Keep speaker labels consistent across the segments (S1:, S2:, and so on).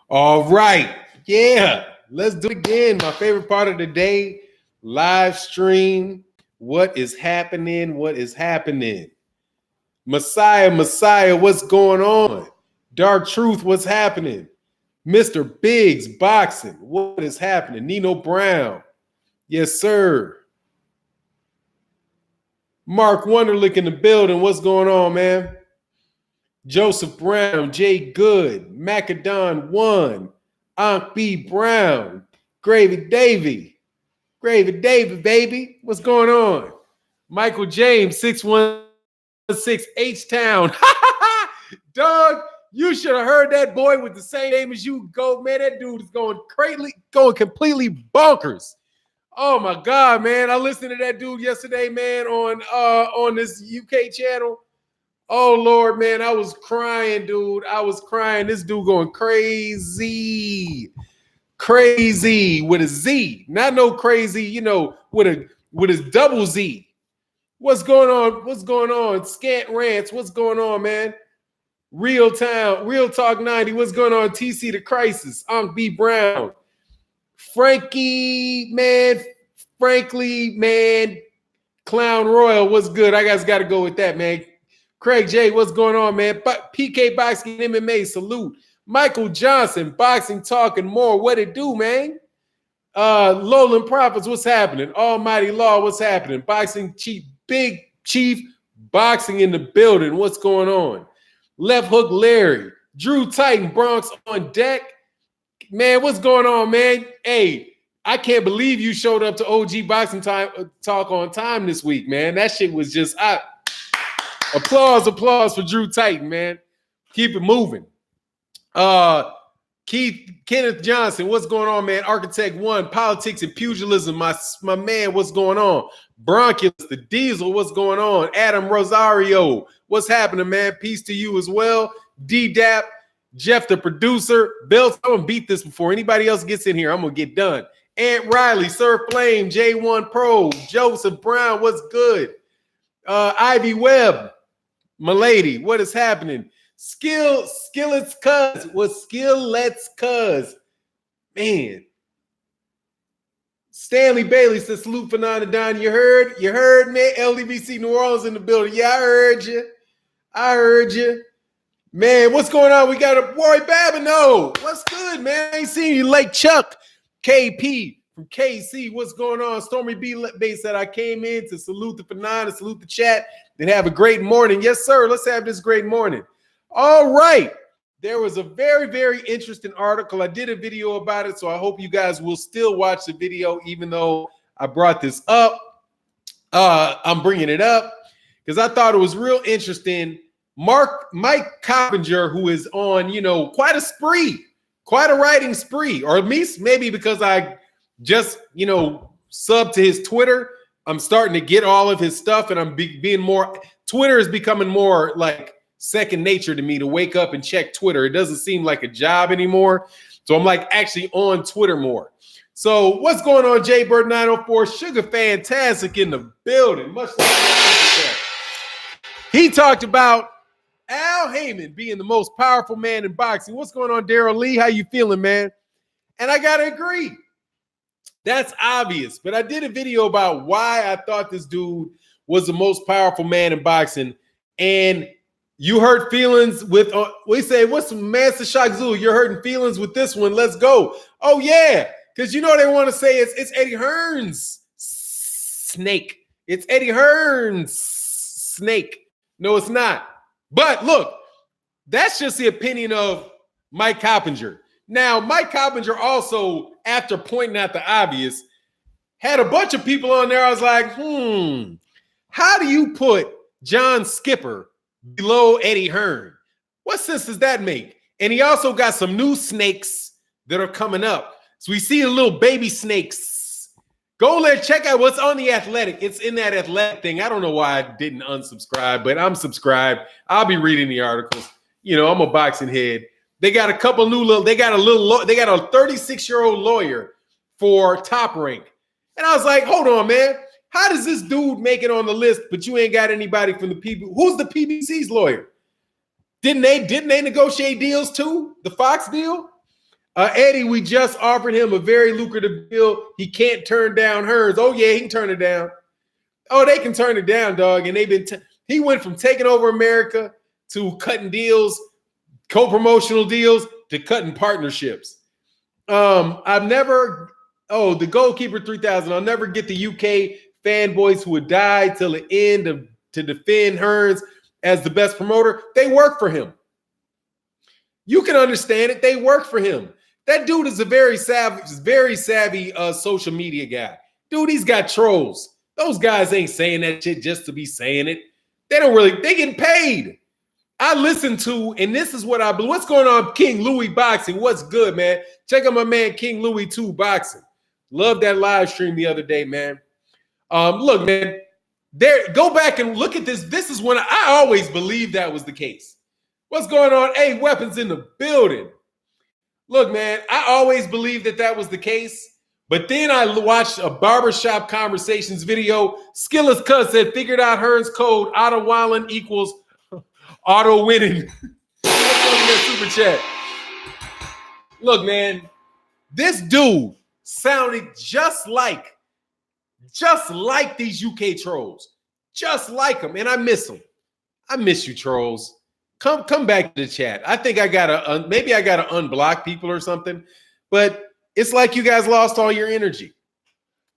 S1: All right. Yeah. Let's do it again. My favorite part of the day, live stream. What is happening? What is happening? Messiah, what's going on? Dark Truth, what's happening? Mr. Biggs, boxing, what is happening? Nino Brown, yes, sir. Mark Wonderlick in the building, what's going on, man? Joseph Brown, Jay Good, Macadon One, Ankh B Brown, Gravy Davy, baby, what's going on? Michael James, 616 H-Town. Dog, you should have heard that boy with the same name as you go, man. That dude is going completely bonkers. Oh my God, man. I listened to that dude yesterday, man, on this UK channel. Oh Lord, man, I was crying, dude. I was crying. This dude going crazy. Crazy with a Z. Not no crazy, you know, with his double Z. What's going on? What's going on? Scant Rants. What's going on, man? Real Talk 90. What's going on? TC the Crisis. Ankh B Brown. Frankly, man. Clown Royal. What's good? I guys got to go with that, man. Craig J. What's going on, man? PK Boxing MMA. Salute. Michael Johnson. Boxing Talk and more. What it do, man? Lowland Profits. What's happening? Almighty Law. What's happening? Boxing Chief. Big Chief. Boxing in the building. What's going on? Left Hook Larry, Drew Titan, Bronx on deck. Man, what's going on, man? Hey, I can't believe you showed up to OG Boxing Talk on time this week, man. That shit was just applause for Drew Titan, man. Keep it moving. Kenneth Johnson, what's going on, man? Architect One, Politics and Pugilism, my man, what's going on? Bronculus, the Diesel, what's going on? Adam Rosario, what's happening, man? Peace to you as well. D-Dap, Jeff the producer, Bill, I'm gonna beat this before anybody else gets in here. I'm gonna get done. Aunt Riley, Sir Flame, J1 Pro, Joseph Brown, what's good? Ivy Webb, my lady, what is happening? Skillets Cuz. Man. Stanley Bailey says, salute for Don. You heard me? LDBC New Orleans in the building. Yeah, I heard you. Man, what's going on? We got a Roy Babineau. What's good, man? I ain't seen you. Lake Chuck. KP from KC. What's going on? Stormy B said I came in to salute the Fanon and salute the chat and have a great morning. Yes, sir. Let's have this great morning. All right. There was a very, very interesting article. I did a video about it, so I hope you guys will still watch the video, even though I brought this up. I'm bringing it up because I thought it was real interesting. Mike Coppinger, who is on, quite a writing spree, or at least maybe because I just, subbed to his Twitter. I'm starting to get all of his stuff, and I'm being more. Twitter is becoming more like second nature to me to wake up and check Twitter. It doesn't seem like a job anymore. So I'm like actually on Twitter more. So what's going on, Jaybird 904? Sugar Fantastic in the building. Much like he talked about Al Heyman being the most powerful man in boxing. What's going on, Daryl Lee? How you feeling, man? And I gotta agree. That's obvious. But I did a video about why I thought this dude was the most powerful man in boxing. And you hurt feelings with, we say, what's Master Shock Zoo? You're hurting feelings with this one. Let's go. Oh, yeah. Because they want to say it's Eddie Hearn's snake. It's Eddie Hearn's snake. No, it's not. But look, that's just the opinion of Mike Coppinger. Now, Mike Coppinger also, after pointing out the obvious, had a bunch of people on there. I was like, how do you put John Skipper below Eddie Hearn? What sense does that make? And he also got some new snakes that are coming up. So we see the little baby snakes. Go there, check out what's on the Athletic. It's in that Athletic thing. I don't know why I didn't unsubscribe, but I'm subscribed. I'll be reading the articles. I'm a boxing head. They got a couple new they got a 36-year-old lawyer for Top Rank. And I was like, hold on, man. How does this dude make it on the list, but you ain't got anybody from the PBC? Who's the PBC's lawyer? Didn't they negotiate deals too? The Fox deal? Eddie, we just offered him a very lucrative deal. He can't turn down hers. Oh, yeah, he can turn it down. Oh, they can turn it down, dog. And he went from taking over America to cutting deals, co-promotional deals, to cutting partnerships. The goalkeeper 3000. I'll never get the UK fanboys who would die till the end to defend Hearns as the best promoter. They work for him. You can understand it. They work for him. That dude is a very savvy social media guy. Dude, he's got trolls. Those guys ain't saying that shit just to be saying it. They getting paid. I listen to, and this is what I believe. What's going on, King Louis Boxing? What's good, man? Check out my man, King Louis 2 Boxing. Love that live stream the other day, man. Look, man, go back and look at this. This is when I always believed that was the case. What's going on? Hey, Weapons in the building. Look, man, I always believed that was the case. But then I watched a Barbershop Conversations video. Skillless Cuz said, figured out Hearns code, auto walling equals auto winning. Super chat. Look, man, this dude sounded just like these UK trolls. Just like them. And I miss them. I miss you, trolls. Come back to the chat. I think I gotta maybe I gotta unblock people or something, but it's like you guys lost all your energy.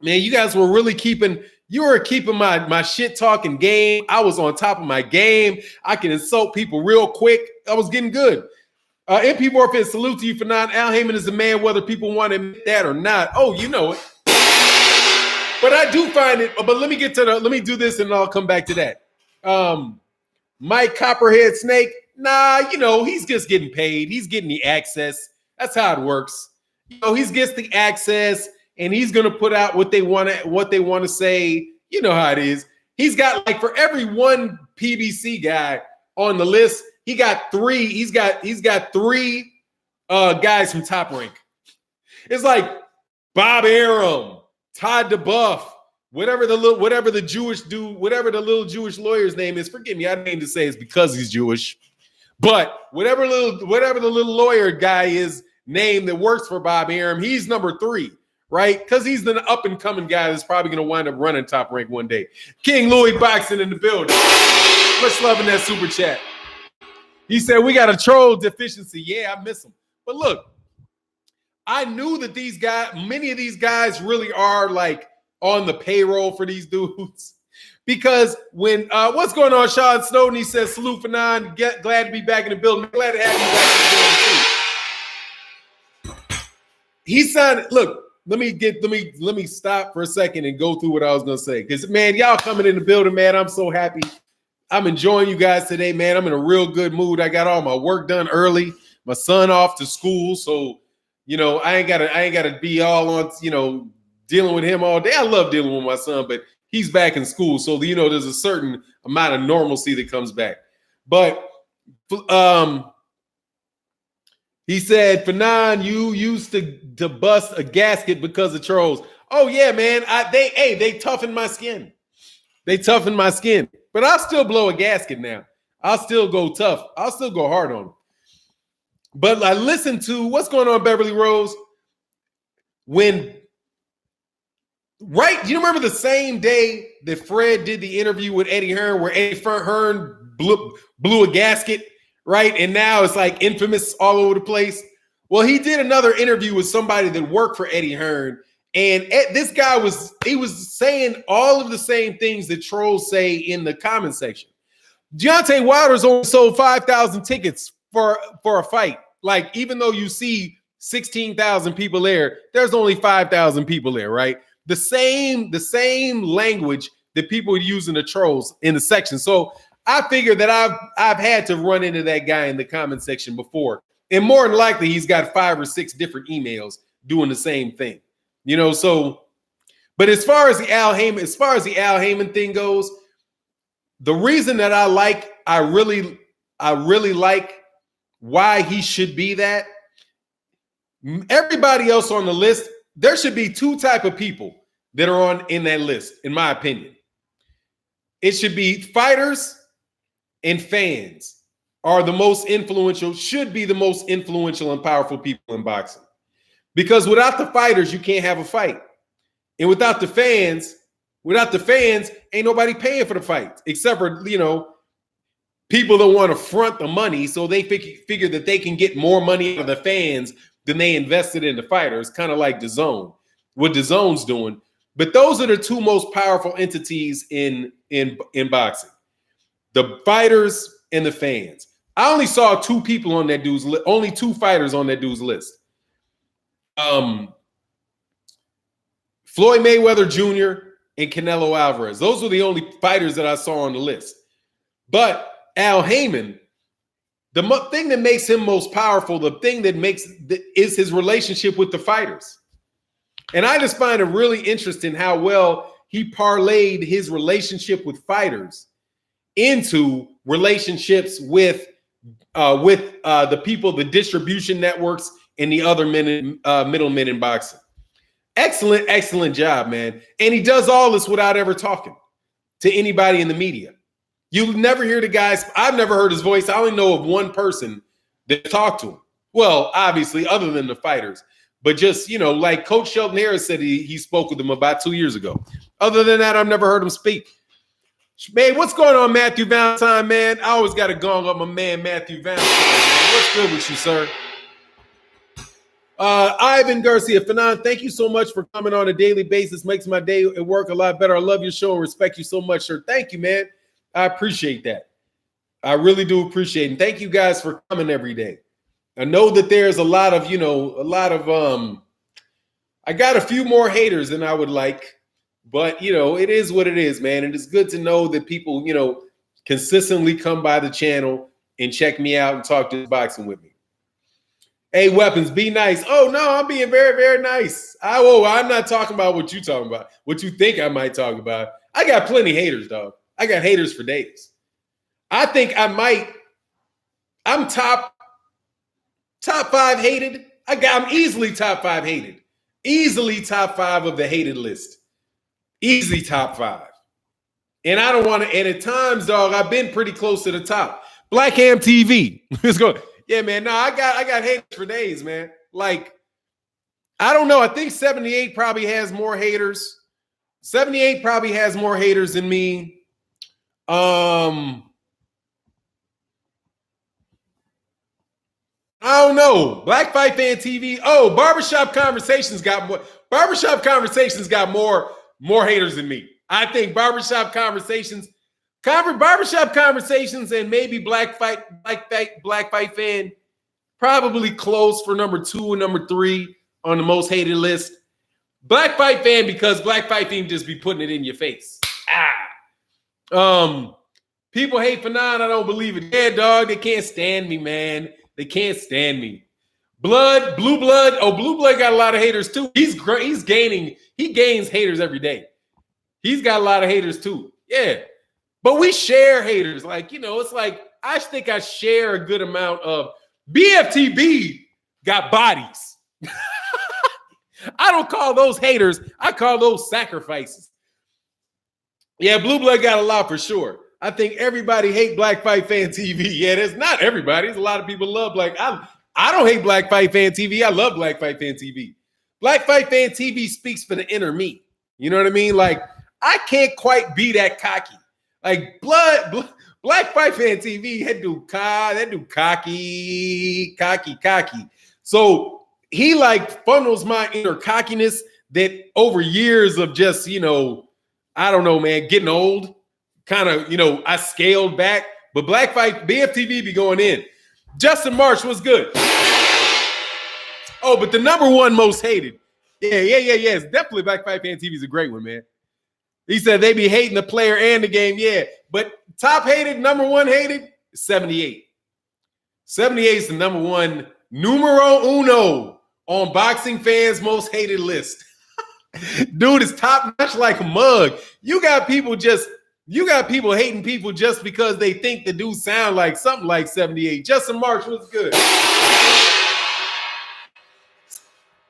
S1: Man, you guys were really keeping my shit talking game. I was on top of my game. I can insult people real quick. I was getting good. MP4P, salute to you for not. Al Heyman is a man, whether people want to admit that or not. Oh, you know it. But I do find it. But let me do this and I'll come back to that. Mike Copperhead Snake, he's just getting paid. He's getting the access. That's how it works. He gets the access, and he's gonna put out what they want to say. You know how it is. He's got, like, for every one PBC guy on the list, he got three. He's got three guys from Top Rank. It's like Bob Arum, Todd DeBuff. Whatever the little Jewish lawyer's name is, forgive me, I didn't mean to say it's because he's Jewish, but whatever the little lawyer guy is name that works for Bob Arum, he's number 3, right? Because he's the up and coming guy that's probably going to wind up running Top Rank one day. King Louis Boxing in the building. Much love in that super chat. He said we got a troll deficiency. Yeah, I miss him. But look, I knew that many of these guys really are like on the payroll for these dudes. Because when what's going on, Sean Snowden? He says, salute for 9. Glad to be back in the building. Glad to have you back in the building too. He signed. Look, let me stop for a second and go through what I was gonna say. Because, man, y'all coming in the building, man. I'm so happy. I'm enjoying you guys today, man. I'm in a real good mood. I got all my work done early. My son off to school, so I ain't gotta be all on dealing with him all day. I love dealing with my son, but he's back in school, so there's a certain amount of normalcy that comes back. But he said, Fannon, you used to bust a gasket because of trolls. Oh yeah, man. They toughened my skin. They toughened my skin. But I'll still blow a gasket now. I'll still go tough. I'll still go hard on them. But I listened to what's going on, Beverly Rose. You remember the same day that Fred did the interview with Eddie Hearn, where Eddie Hearn blew a gasket, right? And now it's like infamous all over the place. Well, he did another interview with somebody that worked for Eddie Hearn, and this guy was saying all of the same things that trolls say in the comment section. Deontay Wilder's only sold 5,000 tickets for a fight. Like, even though you see 16,000 people there, there's only 5,000 people there, right? The same language that people use in the trolls in the section. So I figured that I've had to run into that guy in the comment section before, and more than likely he's got 5 or 6 different emails doing the same thing, So, but as far as the Al Heyman thing goes, the reason that I really like why he should be that. Everybody else on the list, there should be 2 type of people that are in that list, in my opinion. It should be fighters and fans should be the most influential and powerful people in boxing. Because without the fighters, you can't have a fight. And without the fans, ain't nobody paying for the fights, except for, people that want to front the money, so they figure that they can get more money out of the fans than they invested in the fighters, kind of like DAZN, what DAZN's doing. But those are the two most powerful entities in boxing: the fighters and the fans. I only saw two people on that dude's list, only two fighters on that dude's list. Floyd Mayweather Jr. and Canelo Alvarez. Those were the only fighters that I saw on the list. But Al Heyman, the thing that makes him most powerful, the thing that is his relationship with the fighters. And I just find it really interesting how well he parlayed his relationship with fighters into relationships with the people, the distribution networks, and the other middlemen in boxing. Excellent job, man. And he does all this without ever talking to anybody in the media. You never hear the guys. I've never heard his voice. I only know of one person that talked to him. Well, obviously, other than the fighters. But just, like Coach Shelton Harris said he spoke with them about 2 years ago. Other than that, I've never heard him speak. Man, what's going on, Matthew Valentine, man? I always got to gong up my man, Matthew Valentine. Man. What's good with you, sir? Ivan Garcia, Fannon, thank you so much for coming on a daily basis. Makes my day at work a lot better. I love your show and respect you so much, sir. Thank you, man. I appreciate that. I really do appreciate it. And thank you guys for coming every day. I know that there's a lot of, I got a few more haters than I would like, but, it is what it is, man. And it's good to know that people, consistently come by the channel and check me out and talk to boxing with me. Hey, Weapons, be nice. Oh, no, I'm being very, very nice. I'm not talking about what you're talking about, what you think I might talk about. I got plenty of haters, dog. I got haters for days. I think I'm top 5 hated. I'm easily top 5 hated. Easily top 5 of the hated list. Easily top 5. And I don't want to, and at times, dog, I've been pretty close to the top. Black Ham TV. Let's go. Yeah, man. No, I got haters for days, man. Like, I don't know. I think 78 probably has more haters. 78 probably has more haters than me. I don't know. Black Fight Fan TV. Oh, Barbershop Conversations got more haters than me. I think Barbershop Conversations, and maybe Black Fight Fan probably close for number 2 and number 3 on the most hated list. Black Fight Fan, because Black Fight Fan just be putting it in your face. People hate Fannon. I don't believe it. Yeah, dog. They can't stand me, man. They can't stand me. Blue Blood. Oh, Blue Blood got a lot of haters too. He gains haters every day. He's got a lot of haters too. Yeah. But we share haters. Like, it's like, I think I share a good amount of BFTB got bodies. I don't call those haters. I call those sacrifices. Yeah, Blue Blood got a lot for sure. I think everybody hate Black Fight Fan TV. Yeah, there's not everybody. There's a lot of people love I don't hate Black Fight Fan TV. I love Black Fight Fan TV. Black Fight Fan TV speaks for the inner me. You know what I mean? Like, I can't quite be that cocky. Like, Black Fight Fan TV, that dude cocky. So he like funnels my inner cockiness that over years of just, I don't know, man, getting old, kind of, I scaled back. But Black Fight, BFTV be going in. Justin Marsh was good. Oh, but the number 1 most hated. Yeah. It's definitely Black Fight Fan TV is a great one, man. He said they be hating the player and the game. Yeah, but top hated, number 1 hated, 78. 78 is the number 1, numero uno on boxing fans' most hated list. Dude is top notch like a mug. You got people hating people just because they think the dude sound like something like 78. Justin March was good.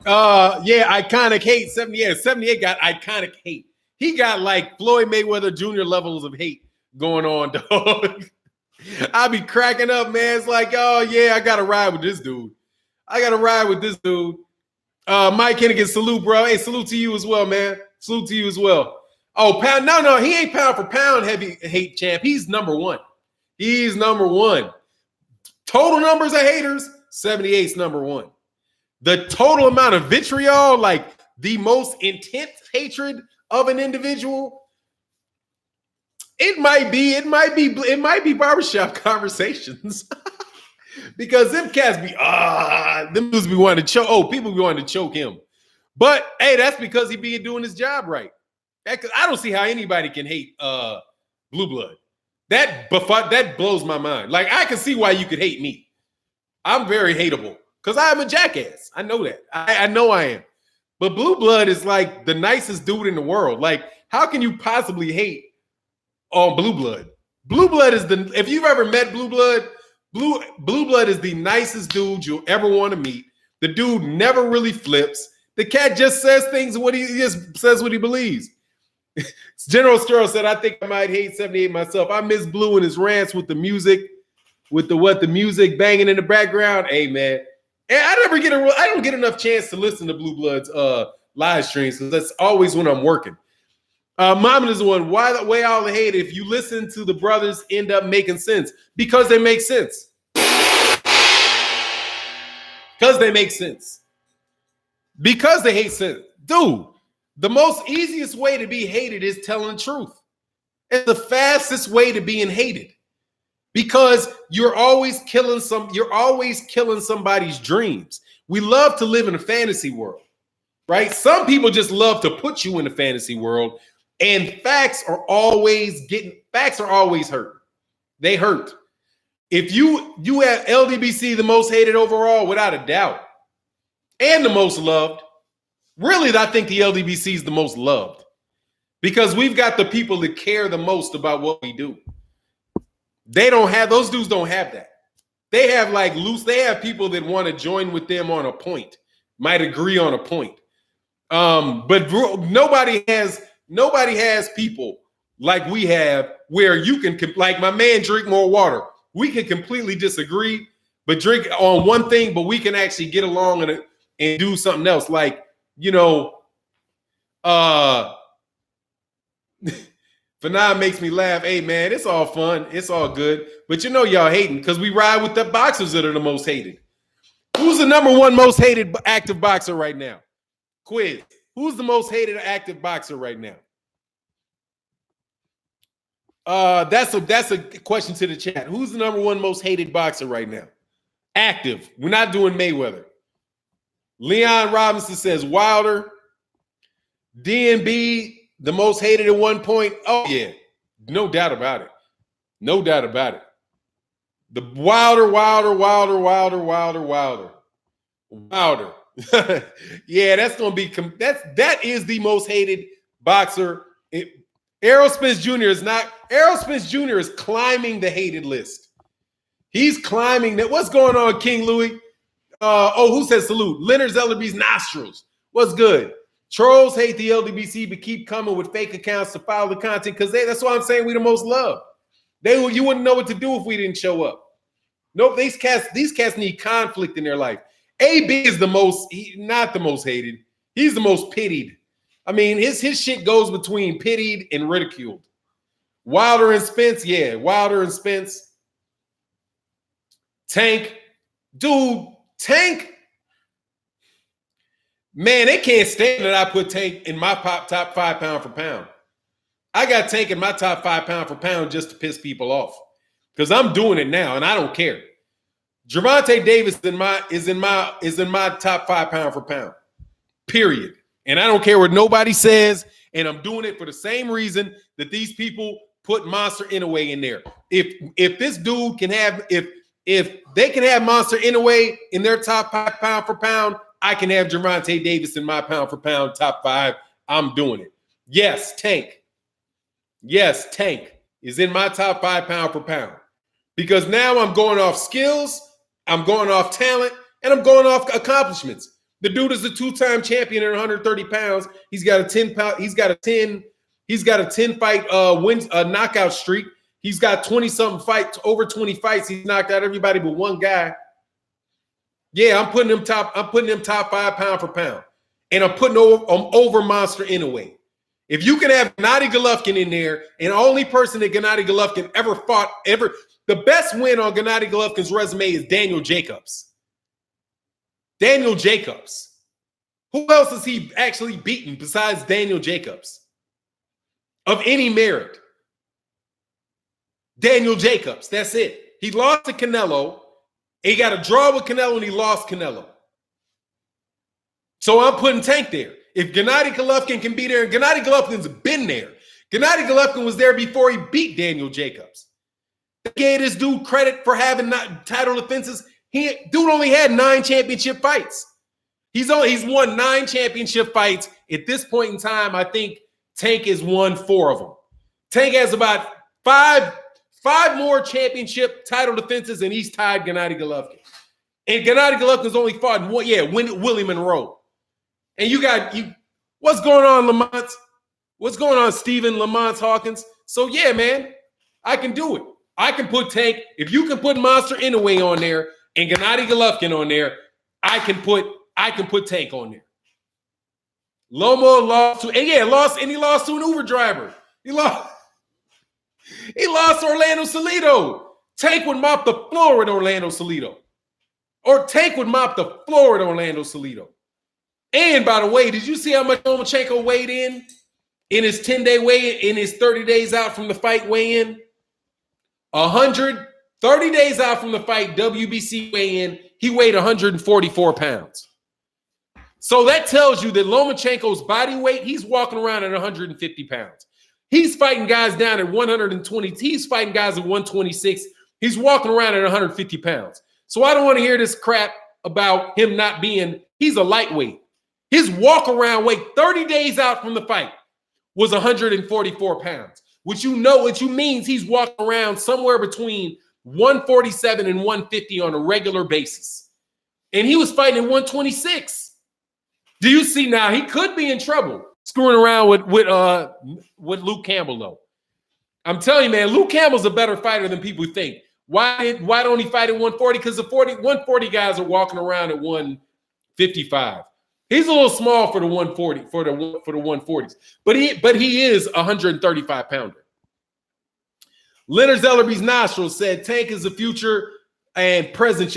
S1: Iconic hate. 78 got iconic hate. He got like Floyd Mayweather Jr. levels of hate going on, dog. I be cracking up, man. It's like, oh yeah, I gotta ride with this dude. Mike Hennigan, salute, bro. Hey, salute to you as well, man. Salute to you as well. Oh, pound. No, he ain't pound for pound heavy hate champ. He's number one. He's number one. Total numbers of haters, 78's number one. The total amount of vitriol, like the most intense hatred of an individual, it might be barbershop conversations. Because them cats be them dudes be wanting to choke. Oh, people be wanting to choke him. But hey, that's because he be doing his job right. I don't see how anybody can hate Blue Blood. That blows my mind. Like, I can see why you could hate me. I'm very hateable because I am a jackass. I know that. I know I am. But Blue Blood is like the nicest dude in the world. Like, how can you possibly hate on Blue Blood? Blue Blood is if you've ever met Blue Blood, Blue Blood is the nicest dude you'll ever want to meet. The dude never really flips. The cat just says things he just says what he believes. General Sturl said, I think I might hate 78 myself. I miss Blue and his rants with the music, with the music banging in the background. Hey, man. And I don't get enough chance to listen to Blue Blood's live streams because that's always when I'm working. Mom is the one. Why the way all the hate? If you listen to the brothers, end up making sense because they make sense. Because they make sense. Because they hate sense, dude. The most easiest way to be hated is telling the truth. It's the fastest way to being hated because you're always killing somebody's dreams. We love to live in a fantasy world, right? Some people just love to put you in a fantasy world, and facts are always hurt. They hurt. If you have LDBC the most hated overall, without a doubt, and the most loved. Really, I think the LDBC is the most loved because we've got the people that care the most about what we do. Those dudes don't have that. They have people that want to join with them on a point, might agree on a point. But nobody has people like we have where you can, like my man, drink more water. We can completely disagree, but drink on one thing, but we can actually get along and do something else. Like, Fannon makes me laugh. Hey, man, it's all fun. It's all good. But y'all hating because we ride with the boxers that are the most hated. Who's the number one most hated active boxer right now? Quiz. Who's the most hated active boxer right now? That's a question to the chat. Who's the number one most hated boxer right now? Active. We're not doing Mayweather. Leon Robinson says Wilder. DNB, the most hated at one point. Oh, yeah. No doubt about it. No doubt about it. The Wilder. Yeah, that's going to be that is the most hated boxer. Errol Spence Jr. is climbing the hated list. He's climbing that. What's going on, King Louis? Who says salute? Leonard Zellerby's nostrils. What's good? Trolls hate the LDBC, but keep coming with fake accounts to follow the content because that's why I'm saying we the most loved. You wouldn't know what to do if we didn't show up. Nope, these cats need conflict in their life. AB is not the most hated. He's the most pitied. I mean, his shit goes between pitied and ridiculed. Wilder and Spence, yeah. Wilder and Spence. Tank. Dude, Tank. Man, they can't stand that I put Tank in my top 5 pound for pound. I got Tank in my top 5 pound for pound just to piss people off. Because I'm doing it now and I don't care. Gervonta Davis is in my top 5 pound for pound. Period. And I don't care what nobody says. And I'm doing it for the same reason that these people put Monster Inoue in there. If this dude can have, if they can have Monster Inoue in their top 5 pound for pound, I can have Gervonta Davis in my pound for pound top 5. I'm doing it. Yes, Tank. Yes, Tank is in my top 5 pound for pound. Because now I'm going off skills, I'm going off talent, and I'm going off accomplishments. The dude is a 2-time champion at 130 pounds. He's got a 10 fight knockout streak. He's got 20 something fights, over 20 fights. He's knocked out everybody but one guy. Yeah, I'm putting them top 5 pound for pound. And I'm putting over Monster Inoue. If you can have Gennady Golovkin in there, and the only person that Gennady Golovkin ever fought, the best win on Gennady Golovkin's resume is Daniel Jacobs. Daniel Jacobs. Who else has he actually beaten besides Daniel Jacobs? Of any merit. Daniel Jacobs. That's it. He lost to Canelo. He got a draw with Canelo and he lost Canelo. So I'm putting Tank there. If Gennady Golovkin can be there, and Gennady Golovkin's been there. Gennady Golovkin was there before he beat Daniel Jacobs. They gave this dude credit for having title defenses. Dude only had 9 championship fights. He's won 9 championship fights. At this point in time, I think Tank has won 4 of them. Tank has about five more championship title defenses, and he's tied Gennady Golovkin. And Gennady Golovkin's only fought in one, Willie Monroe. And what's going on, Lamont? What's going on, Stephen Lamont Hawkins? So yeah, man, I can do it. I can put Tank. If you can put Monster Inoue on there and Gennady Golovkin on there, I can put Tank on there. Loma lost to he lost to an Uber driver. He lost Orlando Salido. Tank would mop the floor with Orlando Salido. Or Tank would mop the floor with Orlando Salido. And by the way, did you see how much Lomachenko weighed in his 10-day weigh-in, in his 30 days out from the fight weigh-in? 30 days out from the fight, WBC weigh-in, he weighed 144 pounds. So that tells you that Lomachenko's body weight, he's walking around at 150 pounds. He's fighting guys down at 120. He's fighting guys at 126. He's walking around at 150 pounds. So I don't want to hear this crap about him not being, he's a lightweight. His walk-around weight 30 days out from the fight was 144 pounds, which means he's walking around somewhere between 147 and 150 on a regular basis. And he was fighting at 126. Do you see now? He could be in trouble screwing around with Luke Campbell, though. I'm telling you, man, Luke Campbell's a better fighter than people think. Why don't he fight at 140? Because the 140 guys are walking around at 155. He's a little small for the 140 for the 140s, but he is a 135 pounder. Leonard Zellerby's nostrils said, "Tank is the future and present.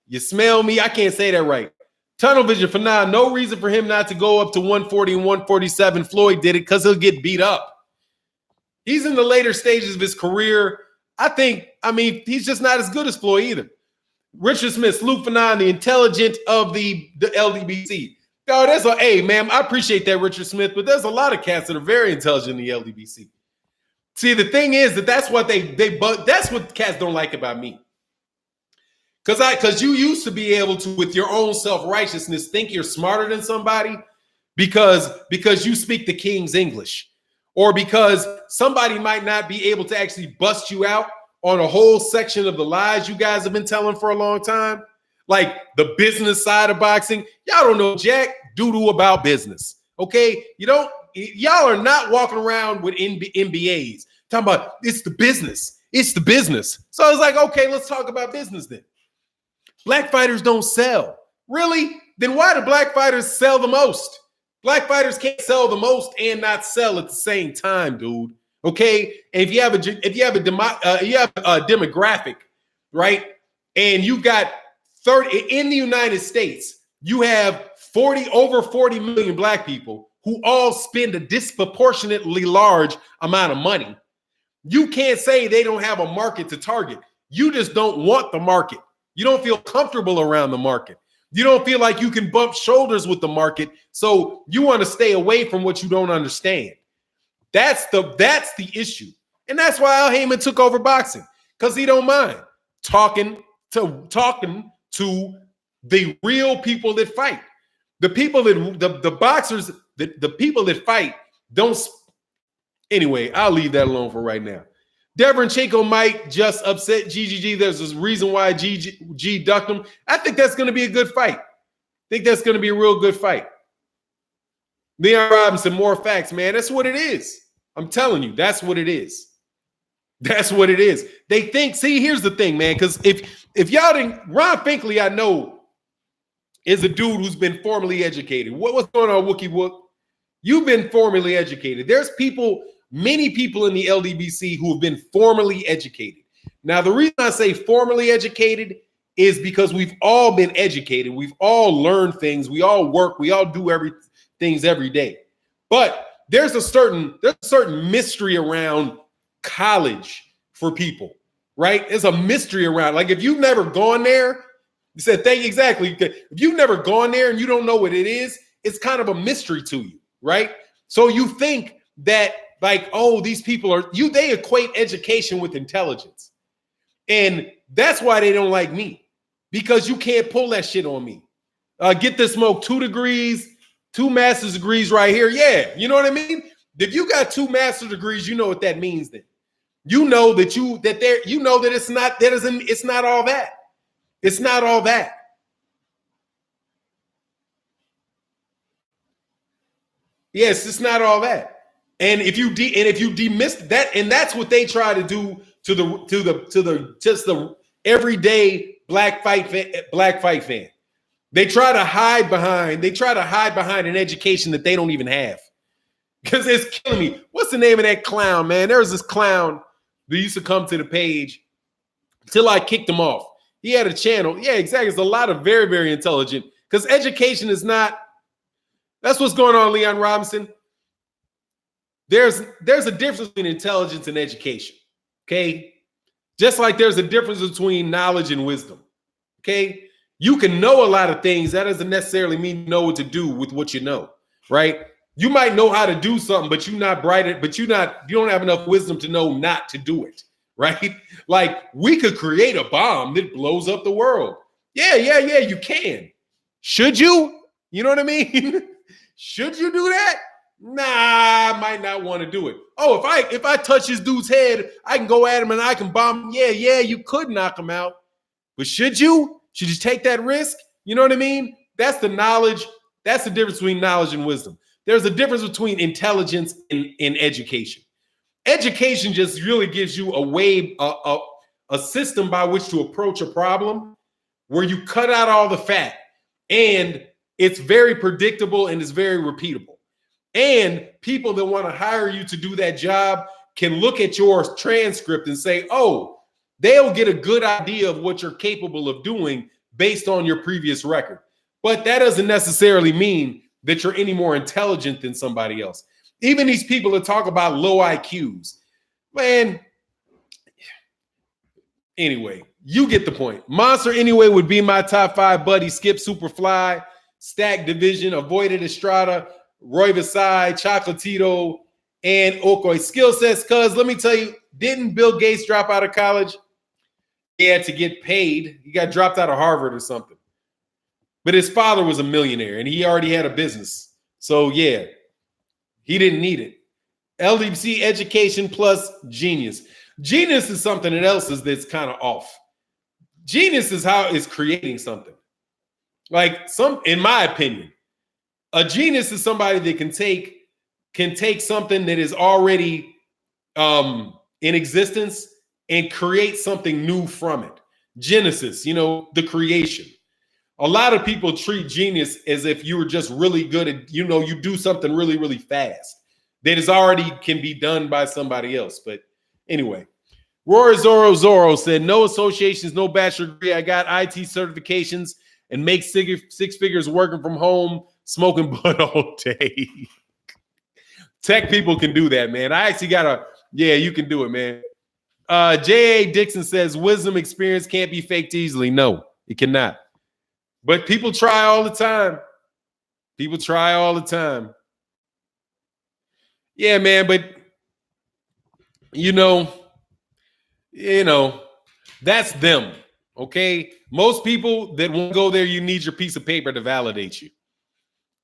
S1: You smell me? I can't say that right. Tunnel vision for now. No reason for him not to go up to 140 and 147. Floyd did it because he'll get beat up. He's in the later stages of his career. I mean, he's just not as good as Floyd either." Richard Smith, Luke Fannon, the intelligent of the LDBC. Oh, hey, man, I appreciate that, Richard Smith, but there's a lot of cats that are very intelligent in the LDBC. See, the thing is that's what that's what cats don't like about me. Because you used to be able to, with your own self-righteousness, think you're smarter than somebody because you speak the King's English, or because somebody might not be able to actually bust you out on a whole section of the lies you guys have been telling for a long time, like the business side of boxing. Y'all don't know jack doo-doo about business, okay? Y'all are not walking around with MBAs talking about it's the business. It's the business. So I was like, okay, let's talk about business then. Black fighters don't sell. Really? Then why do black fighters sell the most? Black fighters can't sell the most and not sell at the same time, dude. Okay, and if you have a demographic, right, and you got 30 in the United States, you have over 40 million black people who all spend a disproportionately large amount of money. You can't say they don't have a market to target. You just don't want the market. You don't feel comfortable around the market. You don't feel like you can bump shoulders with the market, so you want to stay away from what you don't understand. That's the issue. And that's why Al Heyman took over boxing, because he don't mind talking to the real people that fight. The people that the boxers, the people that fight don't. Anyway, I'll leave that alone for right now. Deverenchenko might just upset GGG. There's a reason why GG ducked him. I think that's going to be a good fight. I think that's going to be a real good fight. Leon Robinson, more facts, man. That's what it is. I'm telling you, that's what it is. That's what it is. They think, see, here's the thing, man, because if y'all didn't, Ron Finkley, I know, is a dude who's been formally educated. What's going on, Wookie Wook? You've been formally educated. There's people, many people in the LDBC who have been formally educated. Now, the reason I say formally educated is because we've all been educated. We've all learned things. We all work. We all do things every day. But there's a certain mystery around college for people, right? There's a mystery around. Like if you've never gone there, you said, thank you, exactly. If you've never gone there and you don't know what it is, it's kind of a mystery to you, right? So you think that like, oh, these people they equate education with intelligence. And that's why they don't like me, because you can't pull that shit on me. Get this smoke, 2 degrees, 2 master's degrees right here. Yeah, you know what I mean? If you got 2 master's degrees, you know what that means then. You know that it's not all that. It's not all that. Yes, it's not all that. And if you demyst that, and that's what they try to do to the everyday black fight fan. They try to hide behind an education that they don't even have. Because it's killing me. What's the name of that clown, man? There was this clown that used to come to the page till I kicked him off. He had a channel. Yeah, exactly. It's a lot of very, very intelligent. Because education is not. That's what's going on, Leon Robinson. There's a difference between intelligence and education. Okay? Just like there's a difference between knowledge and wisdom. Okay? You can know a lot of things. That doesn't necessarily mean you know what to do with what you know, right? You might know how to do something, but you're not bright, but you don't have enough wisdom to know not to do it, right? Like we could create a bomb that blows up the world. Yeah, you can. Should you? You know what I mean? Should you do that? Nah, I might not want to do it. Oh, if I touch this dude's head, I can go at him and I can bomb him. Yeah, you could knock him out. But should you? Should you take that risk? You know what I mean? That's the knowledge. That's the difference between knowledge and wisdom. There's a difference between intelligence and education. Education just really gives you a system by which to approach a problem where you cut out all the fat, and it's very predictable and it's very repeatable. And people that want to hire you to do that job can look at your transcript and say, oh, they'll get a good idea of what you're capable of doing based on your previous record. But that doesn't necessarily mean that you're any more intelligent than somebody else. Even these people that talk about low IQs, man. Anyway, you get the point. Monster Anyway would be my top 5 buddy. Skip Superfly, Stack Division, Avoided Estrada, Roy Versailles, Chocolatito, and Okoye. Skill sets, cuz let me tell you, didn't Bill Gates drop out of college? He had to get paid. He got dropped out of Harvard or something. But his father was a millionaire and he already had a business. So yeah, he didn't need it. LDC education plus genius. Genius is something else that's kind of off. Genius is creating something. Like in my opinion, a genius is somebody that can take something that is already in existence and create something new from it. Genesis, the creation. A lot of people treat genius as if you were just really good at, you do something really, really fast that is already can be done by somebody else. But anyway, Rory Zorro said, no associations, no bachelor degree. I got IT certifications and make 6 figures working from home, smoking bud all day. Tech people can do that, man. I actually you can do it, man. J.A. Dixon says, wisdom experience can't be faked easily. No, it cannot. But people try all the time. Yeah, man, but that's them. Okay. Most people that won't go there, you need your piece of paper to validate you.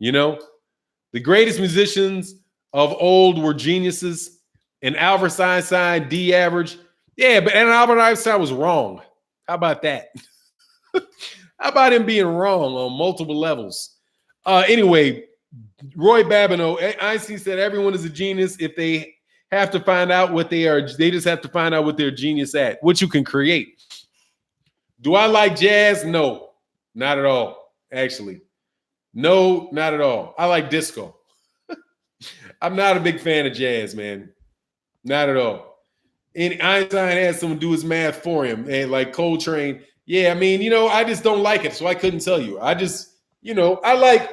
S1: The greatest musicians of old were geniuses, and Albert Einstein, D average. Yeah, but Albert Einstein was wrong. How about that? How about him being wrong on multiple levels? Anyway, Roy Babineau, Einstein said everyone is a genius if they have to find out what they are. They just have to find out what they're genius at, what you can create. Do I like jazz? No, not at all. actually. No, not at all. I like disco. I'm not a big fan of jazz, man. Not at all. And Einstein had someone do his math for him. And like Coltrane, yeah, I mean, I just don't like it. So I couldn't tell you. I just, I like,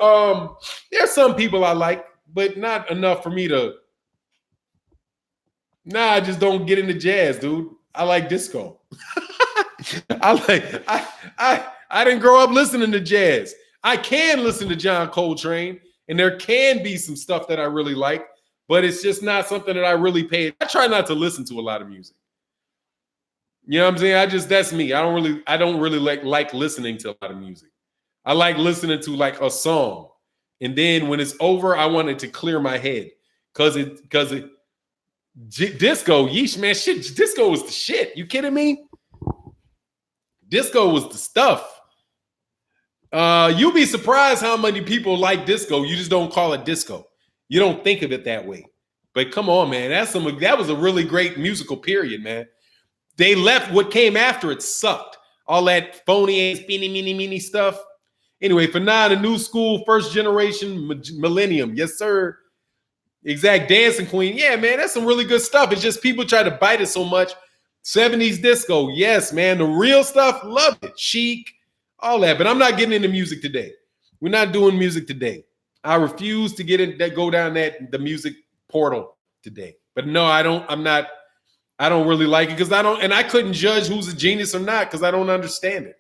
S1: there's some people I like, but not enough for me to, I just don't get into jazz, dude. I like disco. I didn't grow up listening to jazz. I can listen to John Coltrane, and there can be some stuff that I really like, but it's just not something that I really pay. I try not to listen to a lot of music. You know what I'm saying? That's me. I don't really like listening to a lot of music. I like listening to like a song. And then when it's over, I want it to clear my head. Cause disco, yeesh, man, shit, disco was the shit. You kidding me? Disco was the stuff. You'll be surprised how many people like disco. You just don't call it disco. You don't think of it that way. But come on, man. That was a really great musical period, man. They left. What came after it sucked. All that phony ass meeny stuff. Anyway, for now, the new school, first generation millennium. Yes, sir. Exact dancing queen. Yeah, man, that's some really good stuff. It's just people try to bite it so much. 70s disco. Yes, man. The real stuff, love it. Chic, all that. But I'm not getting into music today. We're not doing music today. I refuse to go down the music portal today. But no, I don't really like it because I couldn't judge who's a genius or not because I don't understand it.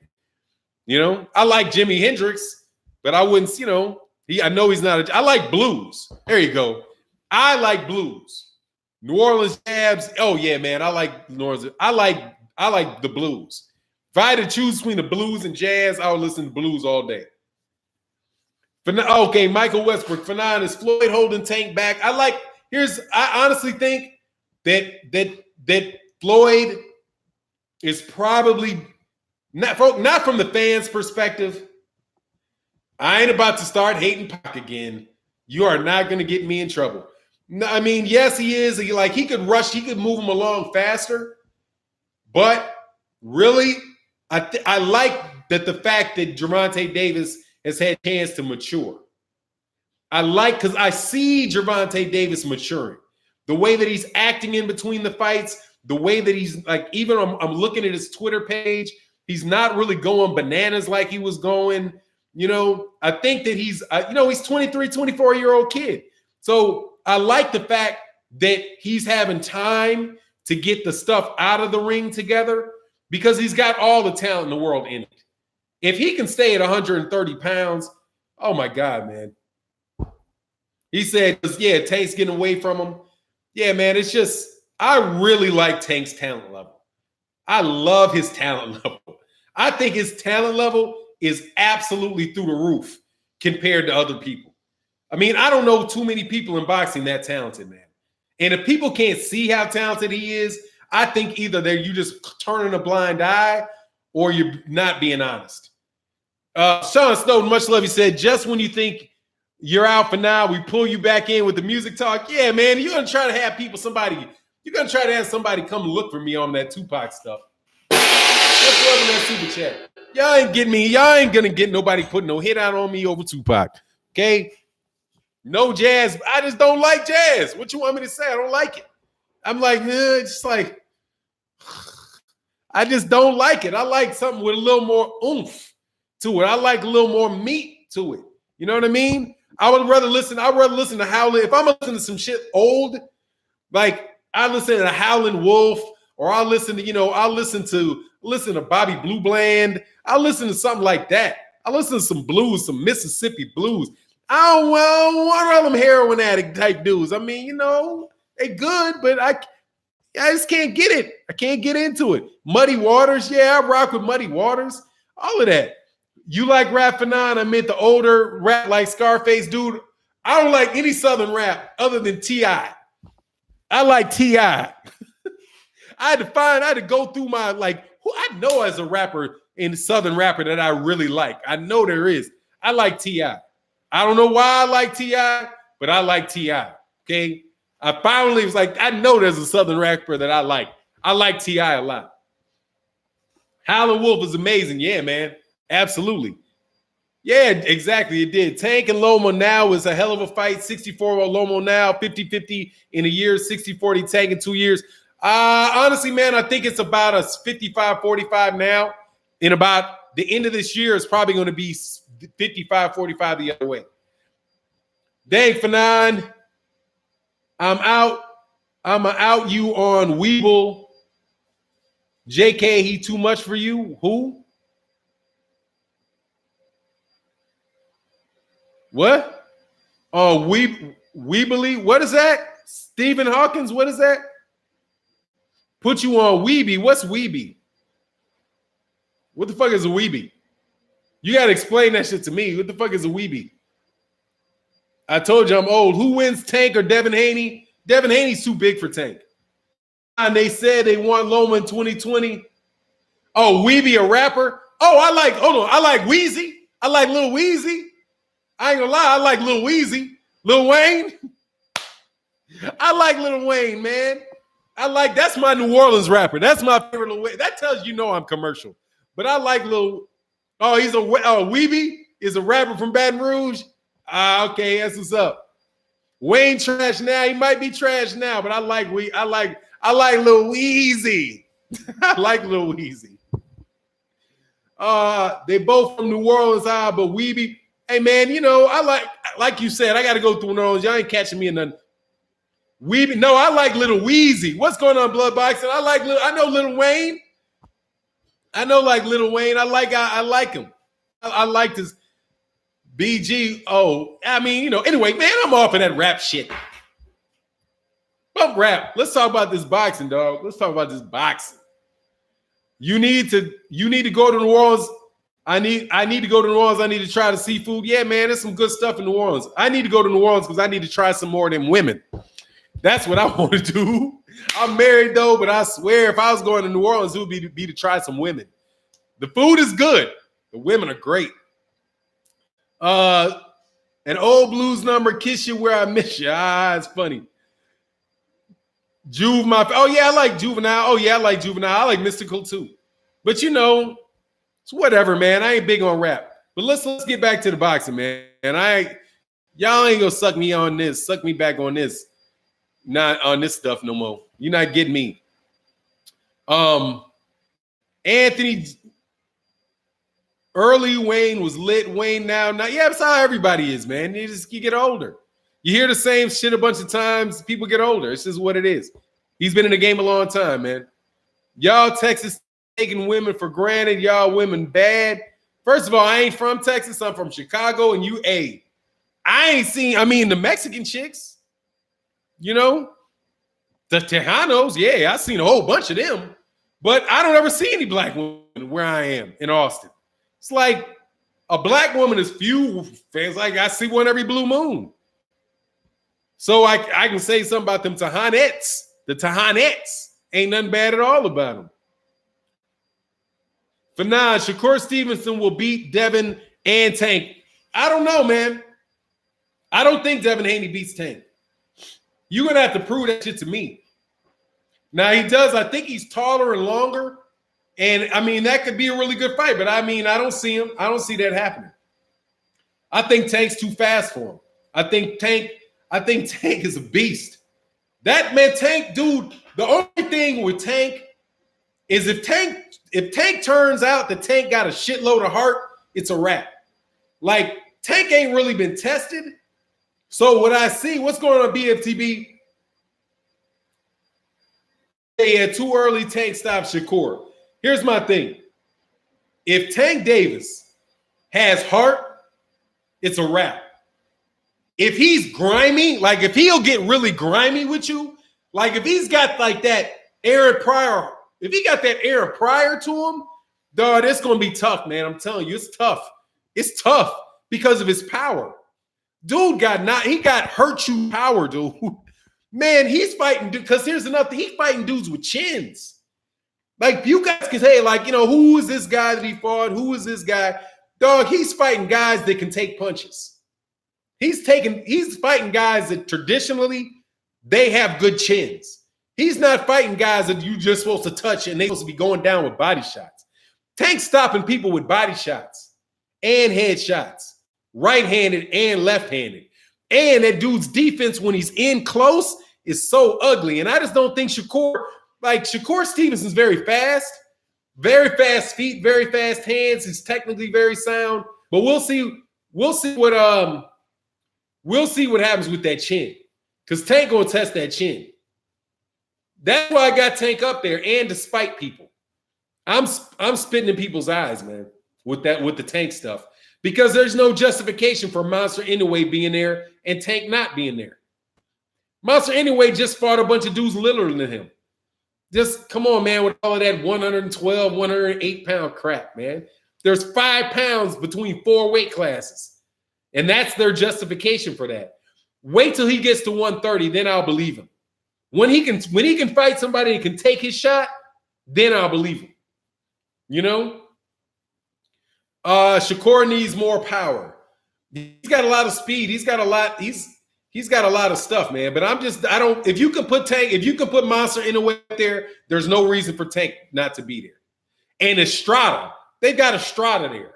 S1: I like Jimi Hendrix, but I wouldn't, I know he's not I like blues. There you go. I like blues. New Orleans jabs. Oh yeah, man. I like New Orleans. I like the blues. If I had to choose between the blues and jazz, I would listen to blues all day. Okay, Michael Westbrook. Fannon, is Floyd holding Tank back? I honestly think that Floyd is probably not from the fans' perspective. I ain't about to start hating Pac again. You are not going to get me in trouble. No, I mean, yes, he is. He could rush. He could move him along faster. But really, I like the fact that Gervonta Davis has had a chance to mature. Because I see Gervonta Davis maturing. The way that he's acting in between the fights, the way that he's even I'm looking at his Twitter page, he's not really going bananas like he was going. I think that he's 23, 24-year-old kid. So I like the fact that he's having time to get the stuff out of the ring together because he's got all the talent in the world in it. If he can stay at 130 pounds, oh my God, man. He said, yeah, Tank's getting away from him. Yeah, man, it's just, I really like Tank's talent level. I love his talent level. I think his talent level is absolutely through the roof compared to other people. I mean, I don't know too many people in boxing that talented, man. And if people can't see how talented he is, I think either you just turning a blind eye or you're not being honest. Sean Snowden, much love, he said, just when you think you're out for now, we pull you back in with the music talk. Yeah, man, you're going to try to have somebody come look for me on that Tupac stuff. Let's love in that super chat. Y'all ain't getting me. Y'all ain't going to get nobody putting no hit out on me over Tupac. Okay? No jazz. I just don't like jazz. What you want me to say? I don't like it. I'm like, just like, I just don't like it. I like something with a little more oomph to it. I like a little more meat to it. You know what I mean? I'd rather listen to Howlin'. If I'm listening to some shit old, like I listen to Howlin' Wolf, or I'll listen to Bobby Blue Bland. I'll listen to something like that. I listen to some blues, some Mississippi blues. I don't want all them heroin addict type dudes. I mean, they good, but I just can't get it. I can't get into it. Muddy Waters, yeah, I rock with Muddy Waters. All of that. You like rap, Fannon? I meant the older rap like Scarface, dude. I don't like any Southern rap other than T.I. I like T.I. I had to go through my, who I know as a rapper and Southern rapper that I really like. I know there is. I like T.I. I don't know why I like T.I., but I like T.I., okay? I finally was like, I know there's a Southern rapper that I like. I like T.I. a lot. Howlin' Wolf is amazing. Yeah, man. Absolutely. Yeah, exactly. It did. Tank and Loma now is a hell of a fight. 64 on Loma now, 50-50 in a year, 60-40 Tank in 2 years. Honestly, man, I think it's about a 55-45 now. In about the end of this year, it's probably going to be 55-45 the other way. Dang, Fannon, I'm out. I'm out you on Weeble. JK, he too much for you? Who? What? Oh, we believe. What is that? Stephen Hawkins, what is that? Put you on Weeby. What's Weeby? What the fuck is a Weeby? You got to explain that shit to me. What the fuck is a Weeby? I told you I'm old. Who wins, Tank or Devin Haney? Devin Haney's too big for Tank. And they said they want Loma in 2020. Oh, Weeby, a rapper? Oh, I like Weezy. I like Lil Weezy. I ain't gonna lie, I like Lil Weezy. Lil Wayne. I like Lil Wayne, man. That's my New Orleans rapper. That's my favorite Lil Wayne. That tells you know I'm commercial. But I like Lil. Oh, Weeby is a rapper from Baton Rouge. Okay, that's what's up. Wayne trash now. He might be trash now, but I like Lil Weezy. I like Lil Weezy. They both from New Orleans, but Weeby. Hey man, you know, I like you said, I got to go through New Orleans. Y'all ain't catching me in nothing. Weeby. No, I like Little Weezy. What's going on, Blood Boxing? I know Little Wayne. I know like Little Wayne. I like him. I like this BG. Oh, I mean, you know, anyway, man, I'm off of that rap shit. Bump rap. Let's talk about this boxing, dog. Let's talk about this boxing. You need to go to New Orleans. I need to go to New Orleans. I need to try the seafood. Yeah, man, there's some good stuff in New Orleans. I need to go to New Orleans because I need to try some more of them women. That's what I want to do. I'm married though, but I swear if I was going to New Orleans, it would be to try some women. The food is good. The women are great. An old blues number, Kiss You Where I Miss You. It's funny. Oh yeah, I like Juvenile. Oh yeah, I like Juvenile. I like Mystical too. But you know, it's whatever, man. I ain't big on rap. But let's get back to the boxing, man. And y'all ain't gonna suck me back on this. Not on this stuff no more. You're not getting me. Anthony, early Wayne was lit. Wayne now. Yeah, that's how everybody is, man. You get older. You hear the same shit a bunch of times. People get older. It's just what it is. He's been in the game a long time, man. Y'all Texas taking women for granted. Y'all women bad. First of all, I ain't from Texas. I'm from Chicago, and the Mexican chicks, you know, the Tejanos, yeah, I seen a whole bunch of them, but I don't ever see any black women where I am in Austin. It's like a black woman is few. Fans like I see one every blue moon. So I can say something about them Tejanettes. The Tejanettes ain't nothing bad at all about them. For now, Shakur Stevenson will beat Devin and Tank. I don't know, man. I don't think Devin Haney beats Tank. You're going to have to prove that shit to me. Now, he does. I think he's taller and longer. And, I mean, that could be a really good fight. But, I mean, I don't see him. I don't see that happening. I think Tank's too fast for him. I think Tank is a beast. That man, Tank, dude, the only thing with Tank is if Tank turns out that Tank got a shitload of heart, it's a wrap. Like, Tank ain't really been tested. So what I see, what's going on BFTB? Yeah, too early Tank stopped Shakur. Here's my thing. If Tank Davis has heart, it's a wrap. If he's grimy, like if he'll get really grimy with you, like if he's got like that Aaron Pryor, if he got that Aaron Pryor to him, dog, it's going to be tough, man. I'm telling you, it's tough. It's tough because of his power. Dude got hurt you power, dude. Man, he's fighting, because here's another thing. He's fighting dudes with chins. Like, you guys can say, like, you know, who is this guy that he fought? Who is this guy? Dog, he's fighting guys that can take punches. He's fighting guys that traditionally, they have good chins. He's not fighting guys that you just supposed to touch and they supposed to be going down with body shots. Tank's stopping people with body shots. and headshots, right-handed and left-handed. And that dude's defense when he's in close is so ugly. And I just don't think Shakur Stevenson's very fast feet, very fast hands. He's technically very sound. But we'll see what happens with that chin. Because Tank gonna test that chin. That's why I got Tank up there, and to spite people. I'm spitting in people's eyes, man, with the Tank stuff. Because there's no justification for Monster Inoue being there and Tank not being there. Monster Inoue just fought a bunch of dudes littler than him. Just come on, man, with all of that 112, 108 pound crap, man. There's 5 pounds between 4 weight classes. And that's their justification for that. Wait till he gets to 130, then I'll believe him. When he can fight somebody and can take his shot, then I'll believe him. You know? Shakur needs more power. He's got a lot of speed. He's got a lot of stuff, man. But if you could put Monster Inoue there, there's no reason for Tank not to be there. And Estrada, they've got Estrada there.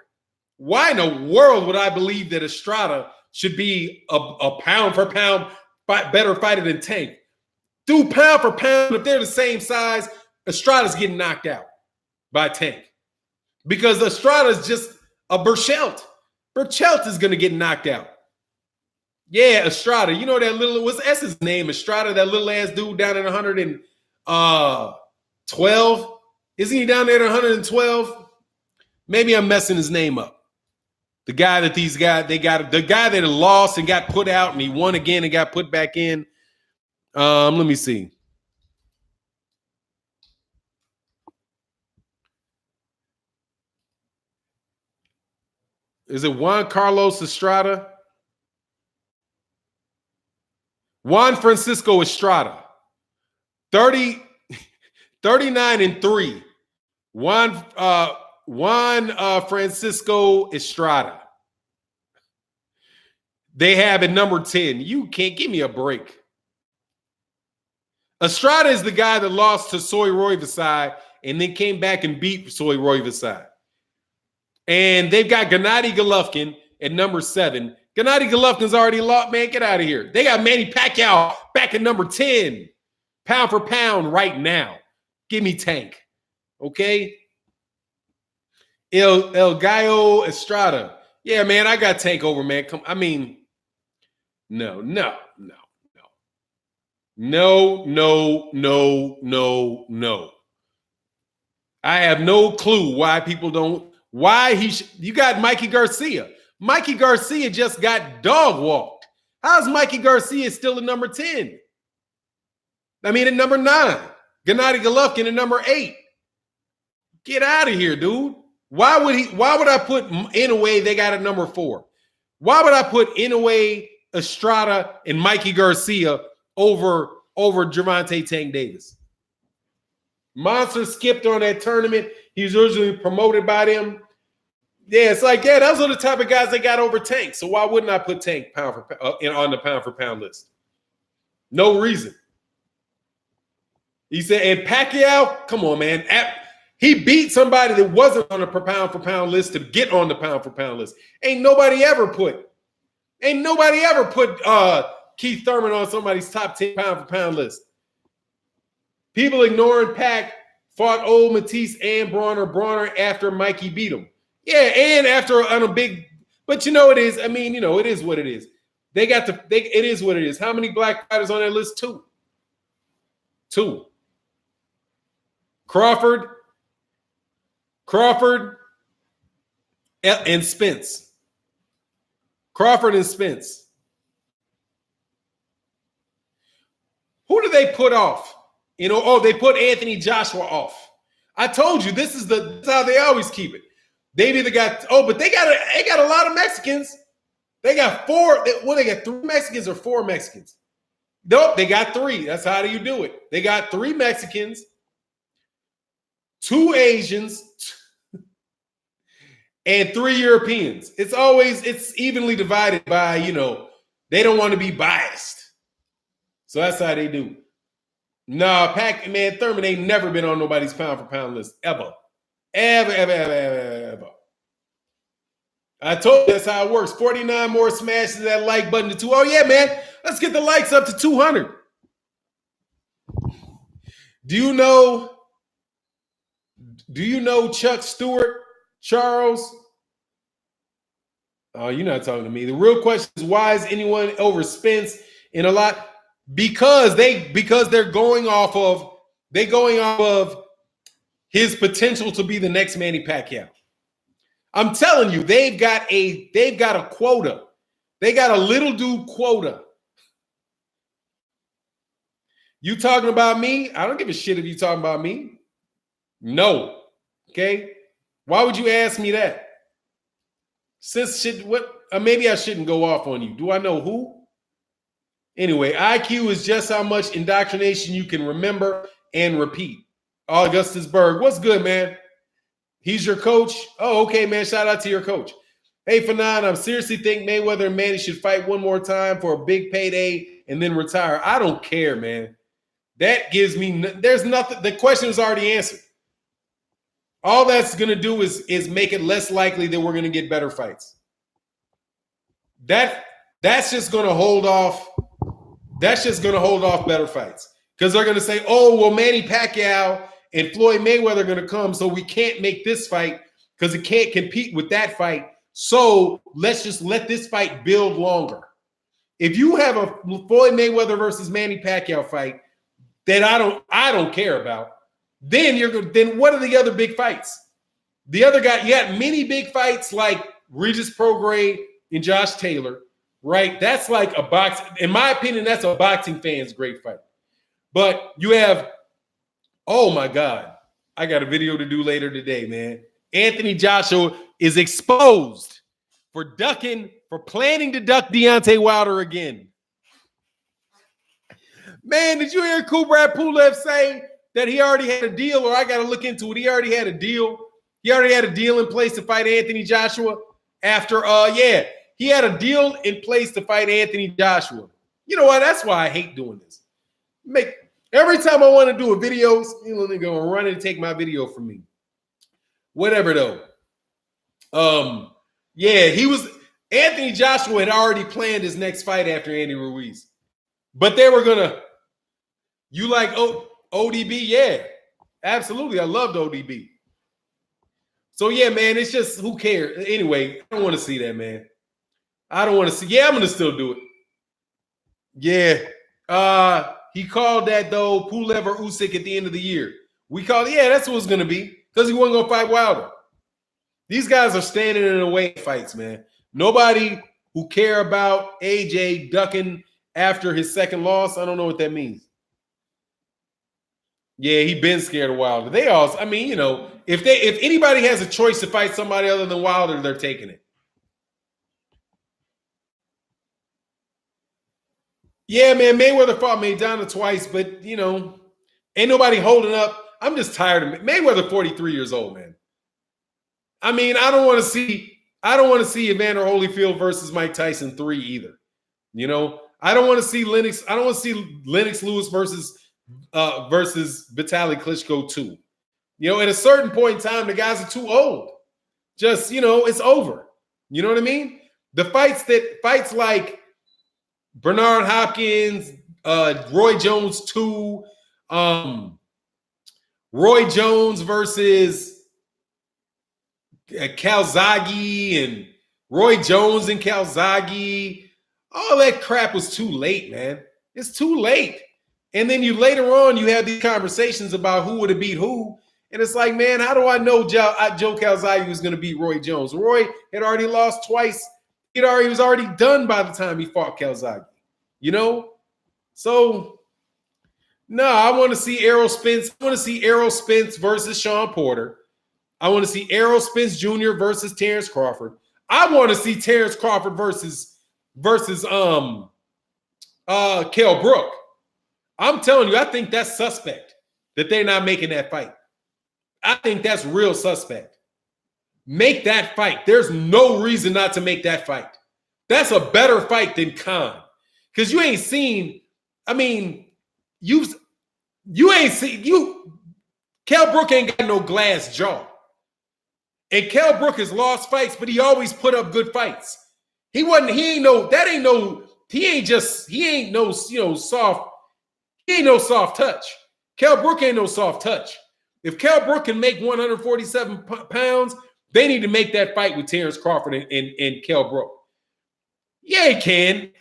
S1: Why in the world would I believe that Estrada should be a pound for pound better fighter than Tank? Dude, pound for pound, if they're the same size, Estrada's getting knocked out by Tank. Because Estrada's just a Burchelt. Burchelt is going to get knocked out. Yeah, Estrada. You know that what's his name? Estrada, that little ass dude down at 112. Isn't he down there at 112? Maybe I'm messing his name up. The guy that the guy that lost and got put out and he won again and got put back in. Let me see. Is it Juan Carlos Estrada? Juan Francisco Estrada. 39-3. Juan Francisco Estrada. They have at number 10. You can't give me a break. Estrada is the guy that lost to Soy Roivasai and then came back and beat Soy Roivasai. And they've got Gennady Golovkin at number 7. Gennady Golovkin's already lost. Man, get out of here. They got Manny Pacquiao back at number 10. Pound for pound right now. Give me Tank. Okay? El Gallo Estrada. Yeah, man, I got Tank over, man. No. I have no clue why people don't. You got Mikey Garcia. Mikey Garcia just got dog walked. How's Mikey Garcia still at number 10? At number 9. Gennady Golovkin at number 8. Get out of here, dude. Why would I put Inoue, they got at number 4? Why would I put Inoue, Estrada, and Mikey Garcia over Gervonta Tank Davis? Monster skipped on that tournament. He was originally promoted by them. Yeah, it's like, yeah, those are the type of guys they got over Tank. So why wouldn't I put Tank on the pound for pound list? No reason. He said, and Pacquiao, come on, man. He beat somebody that wasn't on the pound for pound list to get on the pound for pound list. Ain't nobody ever put Keith Thurman on somebody's top 10 pound for pound list. People ignoring Pac fought old Matisse and Brawner after Mikey beat him. Yeah, and after on a big, but it is. It is what it is. It is what it is. How many black fighters on that list? 2. Crawford, and Spence. Crawford and Spence. Who do they put off? They put Anthony Joshua off. I told you this is how they always keep it. They've either got but they got a lot of Mexicans. They got 4. They got 3 Mexicans or 4 Mexicans? Nope, they got 3. That's how do you do it. They got 3 Mexicans, 2 Asians, and 3 Europeans. It's evenly divided by, they don't want to be biased. So that's how they do. Nah, Thurman ain't never been on nobody's pound for pound list ever. Ever. I told you that's how it works. 49 more smashes that like button to 2. Oh, yeah, man. Let's get the likes up to 200. Do you know Chuck Stewart, Charles? Oh, you're not talking to me. The real question is, why is anyone over Spence in a lot? Because they're going off of his potential to be the next Manny Pacquiao. I'm telling you, they've got a quota. They got a little dude quota. You talking about me? I don't give a shit if you talking about me. No. Okay? Why would you ask me that? Maybe I shouldn't go off on you. Do I know who? Anyway, IQ is just how much indoctrination you can remember and repeat. Augustus Berg, what's good, man? He's your coach? Oh, okay, man. Shout out to your coach. Hey, Fannon, I seriously think Mayweather and Manny should fight one more time for a big payday and then retire. I don't care, man. That gives me there's nothing. The question is already answered. All that's going to do is make it less likely that we're going to get better fights. That's just going to hold off. That's just going to hold off better fights because they're going to say, "Oh, well, Manny Pacquiao and Floyd Mayweather are going to come, so we can't make this fight because it can't compete with that fight. So let's just let this fight build longer." If you have a Floyd Mayweather versus Manny Pacquiao fight that I don't care about, then what are the other big fights? The other guy, you got many big fights like Regis Prograis and Josh Taylor, right? That's like a box. In my opinion, that's a boxing fan's great fight. But you have, oh my God, I got a video to do later today, man. Anthony Joshua is exposed for planning to duck Deontay Wilder again. Man, did you hear Kubrat Pulev say that he already had a deal, or I got to look into it? He already had a deal. He already had a deal in place to fight Anthony Joshua after, he had a deal in place to fight Anthony Joshua. You know what? That's why I hate doing this. Every time I want to do a video, they're going to run and take my video from me. Whatever, though. Anthony Joshua had already planned his next fight after Andy Ruiz. But they were going to, you like ODB? Yeah, absolutely. I loved ODB. So, yeah, man, it's just, who cares? Anyway, I don't want to see that, man. I don't want to see. Yeah, I'm going to still do it. Yeah. He called that, though, Pulev or Usyk at the end of the year. We called, that's what it's going to be because he wasn't going to fight Wilder. These guys are standing in the way of fights, man. Nobody who care about AJ ducking after his second loss, I don't know what that means. Yeah, he been scared of Wilder. They also, if anybody has a choice to fight somebody other than Wilder, they're taking it. Yeah, man, Mayweather fought Maidana twice, but, ain't nobody holding up. I'm just tired of Mayweather 43 years old, man. I don't want to see Evander Holyfield versus Mike Tyson 3 either. I don't want to see Lennox. I don't want to see Lennox Lewis versus Vitaly Klitschko 2. At a certain point in time, the guys are too old. Just, it's over. You know what I mean? The fights like Bernard Hopkins, Roy Jones 2, Roy Jones versus Calzaghe and Roy Jones and Calzaghe. All that crap was too late, man. It's too late. And then later on, you have these conversations about who would have beat who. And it's like, man, how do I know Joe Calzaghe was going to beat Roy Jones? Roy had already lost twice. He was already done by the time he fought Calzaghe. So, no, I want to see Errol Spence. I want to see Errol Spence versus Sean Porter. I want to see Errol Spence Jr. versus Terrence Crawford. I want to see Terrence Crawford versus Kell Brook. I'm telling you, I think that's suspect that they're not making that fight. I think that's real suspect. Make that fight. There's no reason not to make that fight. That's a better fight than Khan. Because you ain't seen, Kell Brook ain't got no glass jaw. And Kell Brook has lost fights, but he always put up good fights. He ain't no soft touch. Kell Brook ain't no soft touch. If Kell Brook can make 147 pounds, they need to make that fight with Terrence Crawford and Kell Brook. Yeah, he can.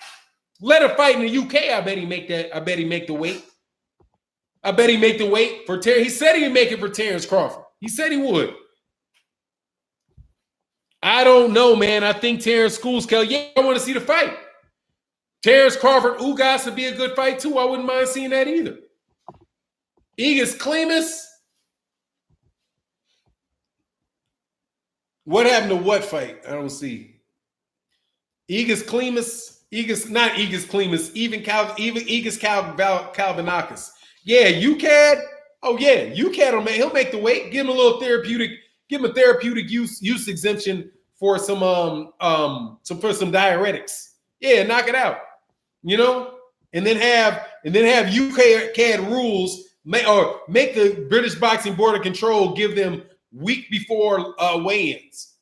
S1: Let him fight in the UK. I bet he make that. I bet he make the weight. I bet he make the weight for Terrence. He said he'd make it for Terrence Crawford. He said he would. I don't know, man. I think Terrence schools Kell. Yeah, I want to see the fight. Terrence Crawford, Ugas would be a good fight too. I wouldn't mind seeing that either. Egas Klimas. What happened to what fight? I don't see. Egas Klimas. Not Egas Klimas. Even Egas Kalvanakis. Yeah, UCAD. Oh yeah, UCAD he'll make the weight. Give him a little therapeutic. Give him a therapeutic use exemption for some diuretics. Yeah, knock it out. You know, and then have UCAD rules make the British Boxing Board of Control give them week before weigh-ins.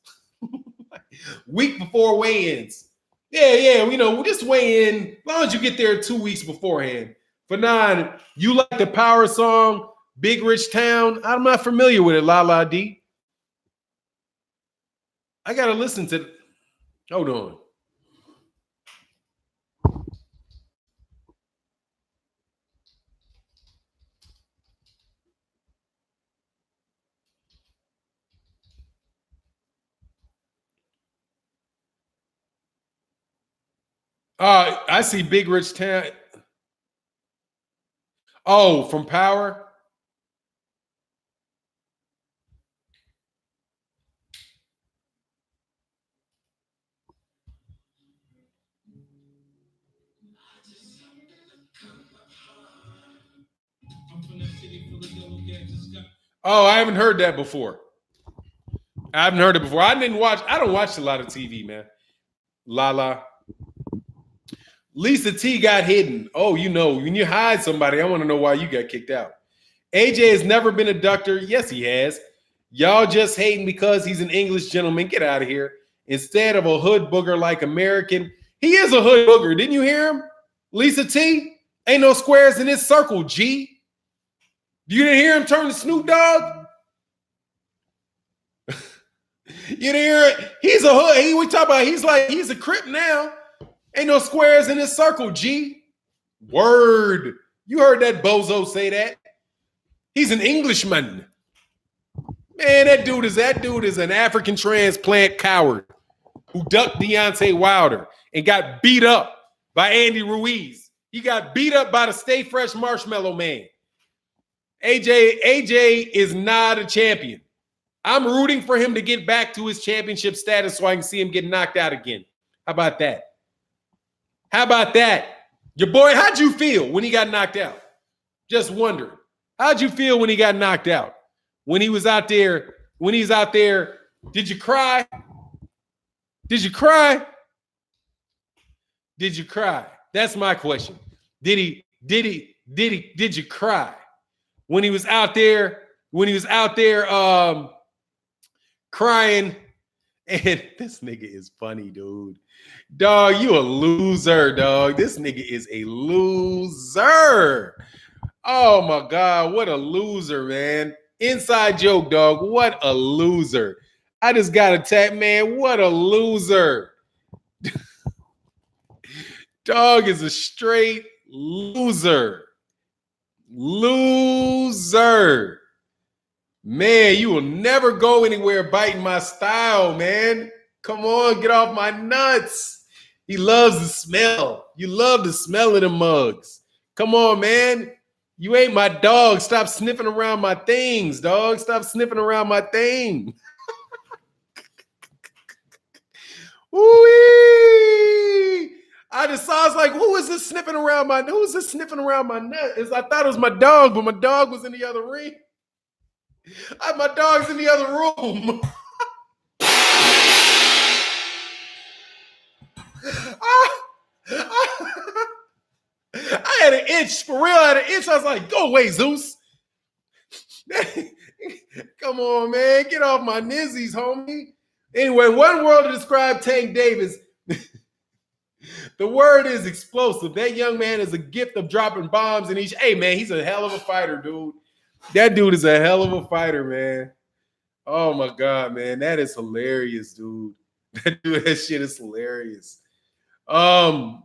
S1: Week before weigh-ins. Yeah, you know, just weigh in as long as you get there 2 weeks beforehand. Fannon, you like the power song Big Rich Town? I'm not familiar with it, La La D. I gotta listen to it. Hold on. I see Big Rich Town. Oh, from Power? Oh, I haven't heard that before. I don't watch a lot of TV, man. Lala. Lisa T got hidden. Oh, you know, when you hide somebody, I want to know why you got kicked out. AJ has never been a doctor. Yes, he has. Y'all just hating because he's an English gentleman. Get out of here. Instead of a hood booger like American. He is a hood booger. Didn't you hear him? Lisa T? Ain't no squares in this circle, G. You didn't hear him turn to Snoop Dogg? You didn't hear it? He's a hood. We talk about he's a Crip now. Ain't no squares in this circle, G. Word. You heard that bozo say that. He's an Englishman. Man, that dude is an African transplant coward who ducked Deontay Wilder and got beat up by Andy Ruiz. He got beat up by the Stay Fresh Marshmallow Man. AJ is not a champion. I'm rooting for him to get back to his championship status so I can see him get knocked out again. How about that? How about that? Your boy, how'd you feel when he got knocked out? Just wondering. How'd you feel when he got knocked out? When he's out there, did you cry? Did you cry? Did you cry? That's my question. Did you cry? When he was out there crying, and this nigga is funny, dude. Dog, you a loser, dog. This nigga is a loser. Oh my God, what a loser, man. Inside joke, dog. What a loser. I just got attacked, man. What a loser. Dog is a straight loser. Loser. Man, you will never go anywhere biting my style, man. Come on, get off my nuts. He loves the smell. You love the smell of the mugs. Come on, man. You ain't my dog. Stop sniffing around my things, dog. Stop sniffing around my thing. Ooh-wee. I was like, who is this sniffing around my nut? I thought it was my dog, but my dog was in the other ring. My dog's in the other room. I had an itch. For real, I had an itch. I was like, go away, Zeus. Come on, man. Get off my nizzies, homie. Anyway, one word to describe Tank Davis. The word is explosive. That young man is a gift of dropping bombs. And hey, man, he's a hell of a fighter, dude. That dude is a hell of a fighter, man. Oh, my God, man. That is hilarious, dude. That shit is hilarious. Yo,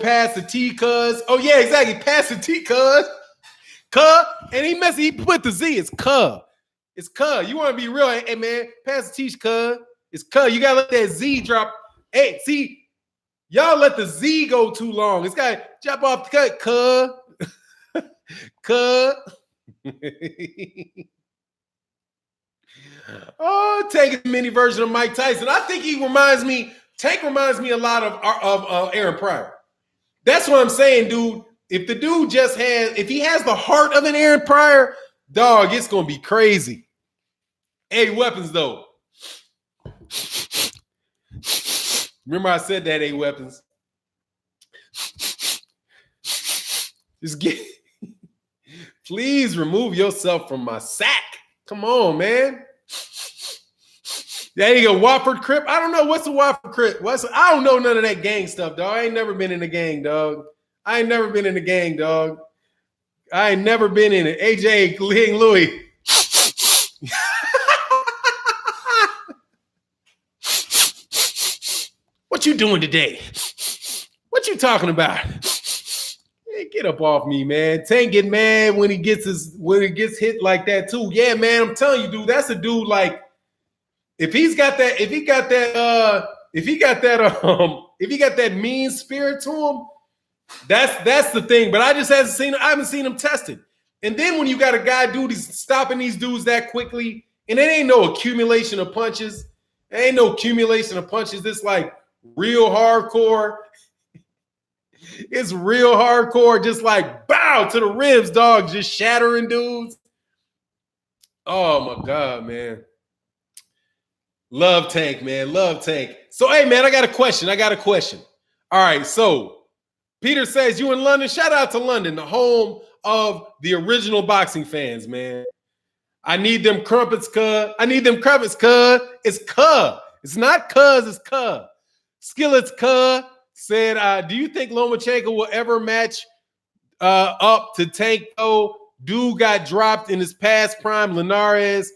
S1: pass the T, cuz. Oh, yeah, exactly. Pass the T, cuz. Cuz. And he put the Z. It's cuz. It's cuz. You want to be real. Hey, man, pass the T, cuz. It's cuz. You got to let that Z drop. Hey, see, y'all let the Z go too long. It's got to jump off the cut, cuz. Cuz. Oh, Tank a mini version of Mike Tyson. I think Tank reminds me a lot of Aaron Pryor. That's what I'm saying, dude. If the dude if he has the heart of an Aaron Pryor, dog, it's going to be crazy. A weapons, though. Remember I said that, A weapons. Please remove yourself from my sack. Come on, man. There you go, Wofford Crip. I don't know. What's a Wofford Crip? I don't know none of that gang stuff, dog. I ain't never been in the gang, dog. I ain't never been in it. AJ King Louis. What you doing today? What you talking about? Hey, get up off me, man. Tank get mad when he gets hit like that too. Yeah, man. I'm telling you, dude. That's a dude like. If he got that mean spirit to him, that's the thing. But I haven't seen him tested. And then when you got a guy, dude, he's stopping these dudes that quickly, and it ain't no accumulation of punches. This like real hardcore. It's real hardcore, just like bow to the ribs, dog, just shattering dudes. Oh my God, man. Love Tank, man. Love Tank. So, hey, man, I got a question. All right, so Peter says, you in London? Shout out to London, the home of the original boxing fans, man. I need them crumpets, cuz. It's cuz. It's not cuz, it's cuz. Skillets, cuz, said, do you think Lomachenko will ever match up to Tank, though? Dude got dropped in his past prime, Linares.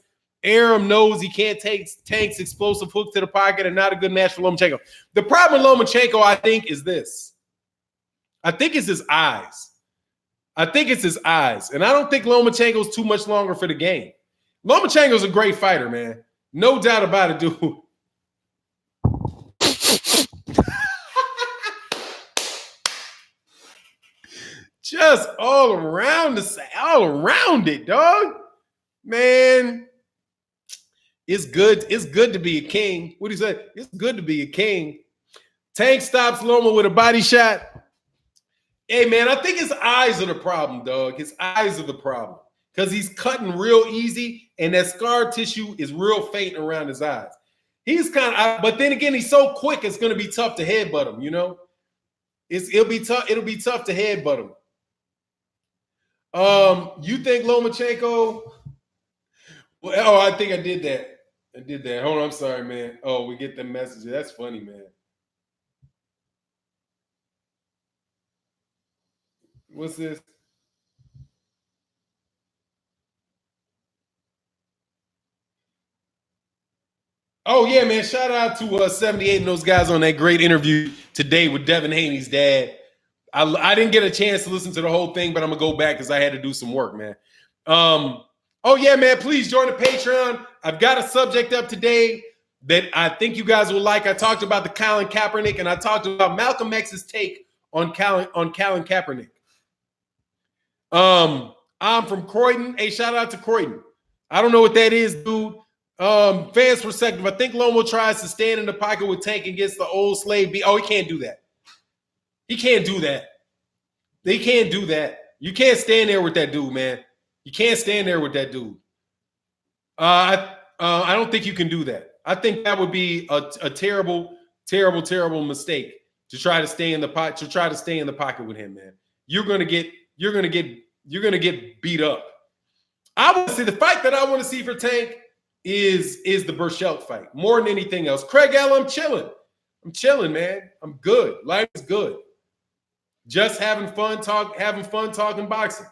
S1: Aram knows he can't take Tank's explosive hook to the pocket and not a good match for Lomachenko. The problem with Lomachenko, I think, is this. I think it's his eyes. And I don't think Lomachenko's too much longer for the game. Lomachenko's a great fighter, man. No doubt about it, dude. Just all around it, dog. Man. It's good to be a king. What do you say? It's good to be a king. Tank stops Loma with a body shot. Hey, man, I think his eyes are the problem, dog. His eyes are the problem. Because he's cutting real easy, and that scar tissue is real faint around his eyes. He's but then again, he's so quick, it's going to be tough to headbutt him, you know? It'll be tough to headbutt him. You think Lomachenko? Well, I think I did that. Hold on, I'm sorry, man. Oh, we get the message. That's funny, man. What's this? Oh, yeah, man. Shout out to 78 and those guys on that great interview today with Devin Haney's dad. I didn't get a chance to listen to the whole thing, but I'm going to go back because I had to do some work, man. Oh, yeah, man, please join the Patreon. I've got a subject up today that I think you guys will like. I talked about the Colin Kaepernick, and I talked about Malcolm X's take on Colin Kaepernick. I'm from Croydon. Hey, shout out to Croydon. I don't know what that is, dude. Fans perspective. I think Lomo tries to stand in the pocket with Tank against the old slave beat. Oh, he can't do that. They can't do that. You can't stand there with that dude, man. You can't stand there with that dude. I don't think you can do that. I think that would be a terrible, terrible, terrible mistake to try to stay in the pocket with him, man. You're gonna get beat up. I want to see the fight that I want to see for Tank is the Burchelt fight more than anything else. Craig L, I'm chilling. I'm chilling, man. I'm good. Life is good. Just having fun talking boxing.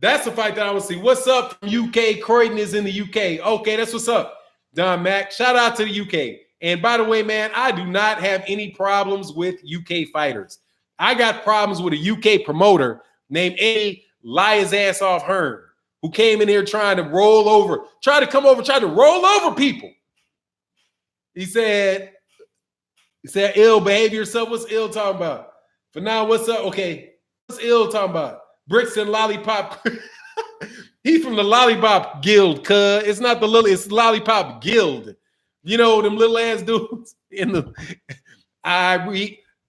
S1: That's the fight that I want to see. What's up from UK? Croydon is in the UK. Okay, that's what's up. Don Mac, shout out to the UK. And by the way, man, I do not have any problems with UK fighters. I got problems with a UK promoter named Eddie Lie His Ass Off Hearn, who came in here trying to roll over people. He said, ill, behave yourself. What's ill talking about? For now, what's up? Okay, what's ill talking about? Bricks and Lollipop. He's from the Lollipop Guild, cuz. It's not the little, it's Lollipop Guild. You know, them little ass dudes in the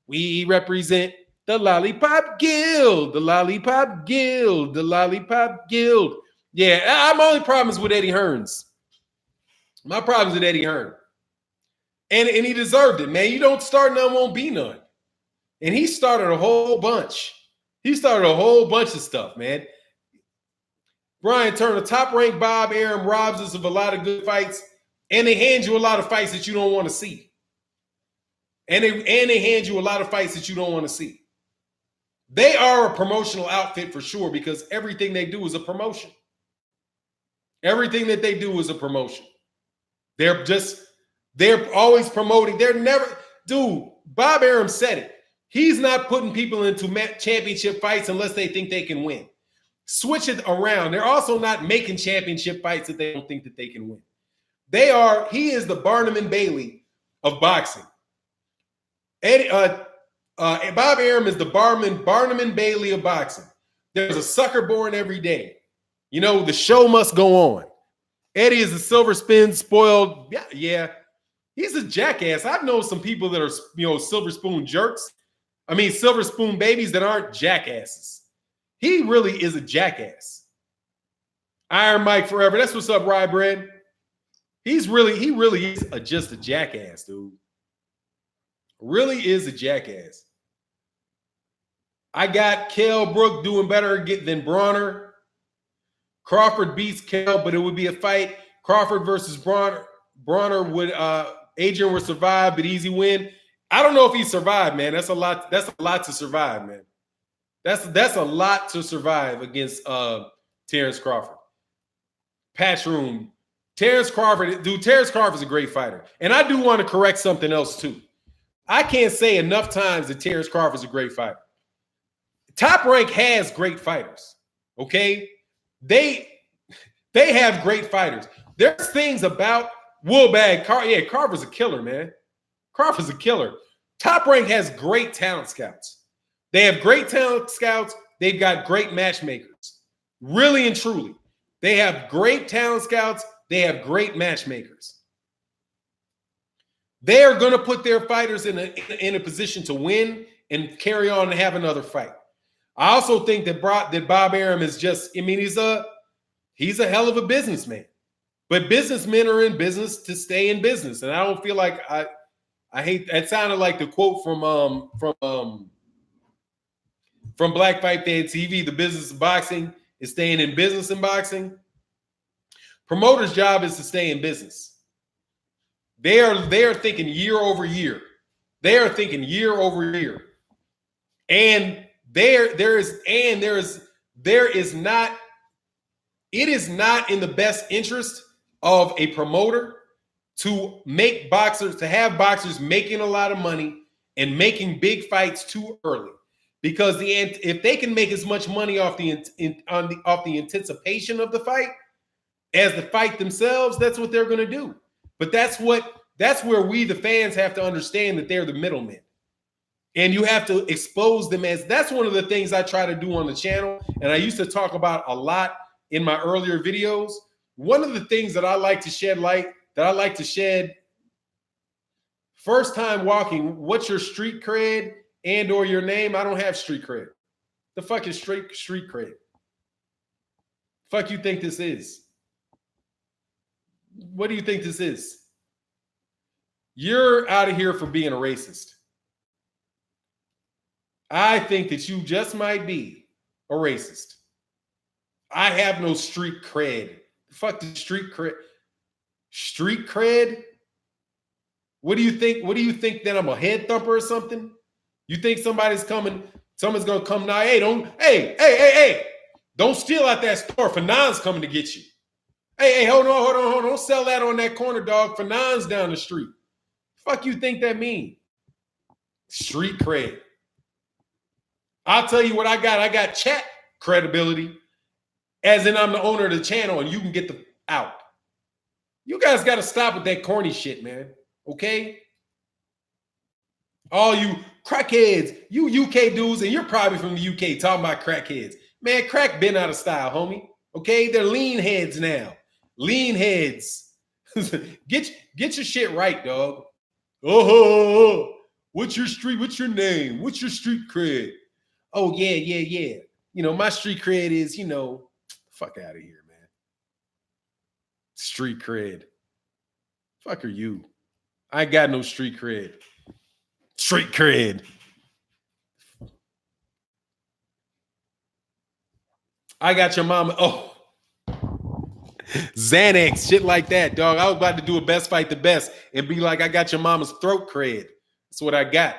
S1: we represent the Lollipop Guild, the Lollipop Guild, the Lollipop Guild. Yeah, my only problem is with Eddie Hearns. My problem is with Eddie Hearn. And he deserved it, man. You don't start none, won't be none. And he started a whole bunch. He started a whole bunch of stuff, man. Brian Turner, top-ranked Bob Arum robs us of a lot of good fights, and they hand you a lot of fights that you don't want to see. And they hand you a lot of fights that you don't want to see. They are a promotional outfit for sure because everything they do is a promotion. Everything that they do is a promotion. They're always promoting. They're never, dude, Bob Arum said it. He's not putting people into championship fights unless they think they can win. Switch it around. They're also not making championship fights that they don't think that they can win. He is the Barnum and Bailey of boxing. Bob Arum is the Barnum and Bailey of boxing. There's a sucker born every day. You know, the show must go on. Eddie is a silver spoon spoiled. Yeah. He's a jackass. I've known some people that are, silver spoon jerks. I mean, silver spoon babies that aren't jackasses. He really is a jackass. Iron Mike forever. That's what's up, Rye Bread. He really is just a jackass, dude. Really is a jackass. I got Kell Brook doing better than Bronner. Crawford beats Kell, but it would be a fight. Crawford versus Bronner. Bronner would Adrian would survive, but easy win. I don't know if he survived, man. That's a lot. That's a lot to survive, man. That's a lot to survive against Terrence Crawford. Patch room. Terrence Crawford, dude, Terrence Crawford is a great fighter. And I do want to correct something else, too. I can't say enough times that Terrence Crawford is a great fighter. Top Rank has great fighters, okay? They have great fighters. There's things about Woolbag. Crawford's a killer, man. Crawford's a killer. Top Rank has great talent scouts. They have great talent scouts. They've got great matchmakers. Really and truly. They have great talent scouts. They have great matchmakers. They are going to put their fighters in a position to win and carry on and have another fight. I also think that Bob Arum is just, I mean, he's a hell of a businessman. But businessmen are in business to stay in business. And I don't feel like I hate that. Sounded like the quote from Black Fight Fan TV, the business of boxing is staying in business in boxing. Promoter's job is to stay in business. They are thinking year over year. They are thinking year over year. And it is not in the best interest of a promoter to have boxers making a lot of money and making big fights too early. Because if they can make as much money off the anticipation of the fight as the fight themselves, that's what they're going to do. But that's where we, the fans, have to understand that they're the middlemen. And you have to expose them that's one of the things I try to do on the channel. And I used to talk about a lot in my earlier videos. One of the things that I like to shed light, first time walking, what's your street cred and or your name? I don't have street cred. The fuck is street cred? Fuck you think this is? What do you think this is? You're out of here for being a racist. I think that you just might be a racist. I have no street cred. Fuck the street cred. Street cred? What do you think? What do you think, that I'm a head thumper or something? You think someone's gonna come now? Hey, don't steal out that store. Fannon's coming to get you. Hey, hold on. Don't sell that on that corner, dog. Fannon's down the street. Fuck you think that mean? Street cred. I'll tell you what I got. I got chat credibility, as in I'm the owner of the channel and you can get the out. You guys got to stop with that corny shit, man. Okay? All you crackheads, you UK dudes, and you're probably from the UK talking about crackheads. Man, crack been out of style, homie. Okay? They're lean heads now. Lean heads. Get your shit right, dog. Oh, what's your name? What's your street cred? Oh, yeah. You know, my street cred is, fuck out of here, man. Street cred. Fuck are you? I ain't got no street cred. Street cred. I got your mama. Oh. Xanax, shit like that, dog. I was about to do a best fight the best and be like, I got your mama's throat cred. That's what I got.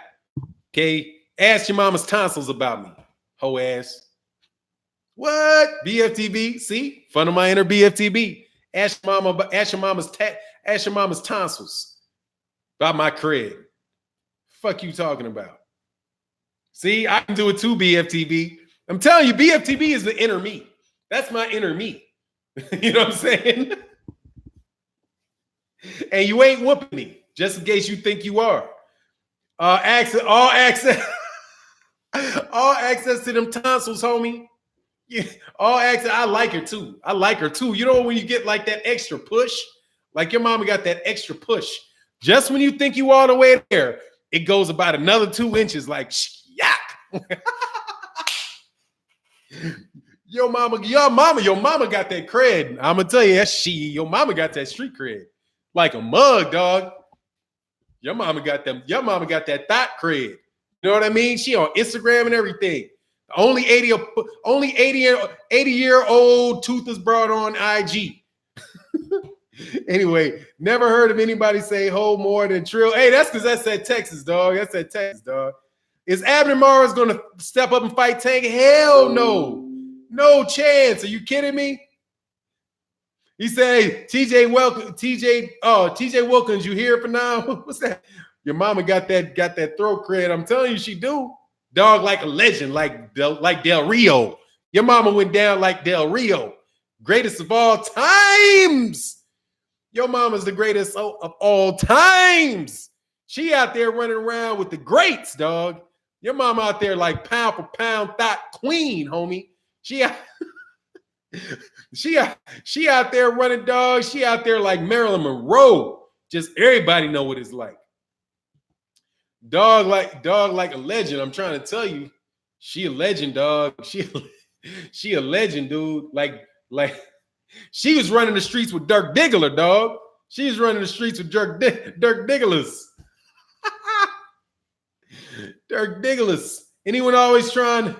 S1: Okay? Ask your mama's tonsils about me, hoe ass. What? BFTB? See? Fun of my inner BFTB. Ask your mama's tonsils about my cred. Fuck you talking about? See, I can do it too, BFTB. I'm telling you, BFTB is the inner me. That's my inner me. You know what I'm saying? And you ain't whooping me, just in case you think you are. All access to them tonsils, homie. Yeah, all access. I like her too. You know when you get like that extra push, like your mama got that extra push. Just when you think you all the way there, it goes about another 2 inches, like yak. Your mama got that cred. I'm gonna tell you, your mama got that street cred. Like a mug, dog. Your mama got that thought cred. You know what I mean? She on Instagram and everything. Only 80-year-old tooth is brought on IG. Anyway, never heard of anybody say hold more than trill. Hey, that's because that's at Texas, dog. Is Abner Morris gonna step up and fight Tank? Hell no. No chance. Are you kidding me? He said, TJ Wilkins, you here for now? What's that? Your mama got that throat cred. I'm telling you, she do. Dog, like a legend, like Del Rio. Your mama went down like Del Rio. Greatest of all times. Your mama's the greatest of all times. She out there running around with the greats, dog. Your mama out there like pound for pound thought queen, homie. She out there running, dog. She out there like Marilyn Monroe. Just everybody know what it's like. Dog like a legend. I'm trying to tell you, she a legend, dog. She a legend, dude. Like she was running the streets with Dirk Diggler, dog. She was running the streets with Dirk Digglers. Dirk Digglers. Anyone always trying?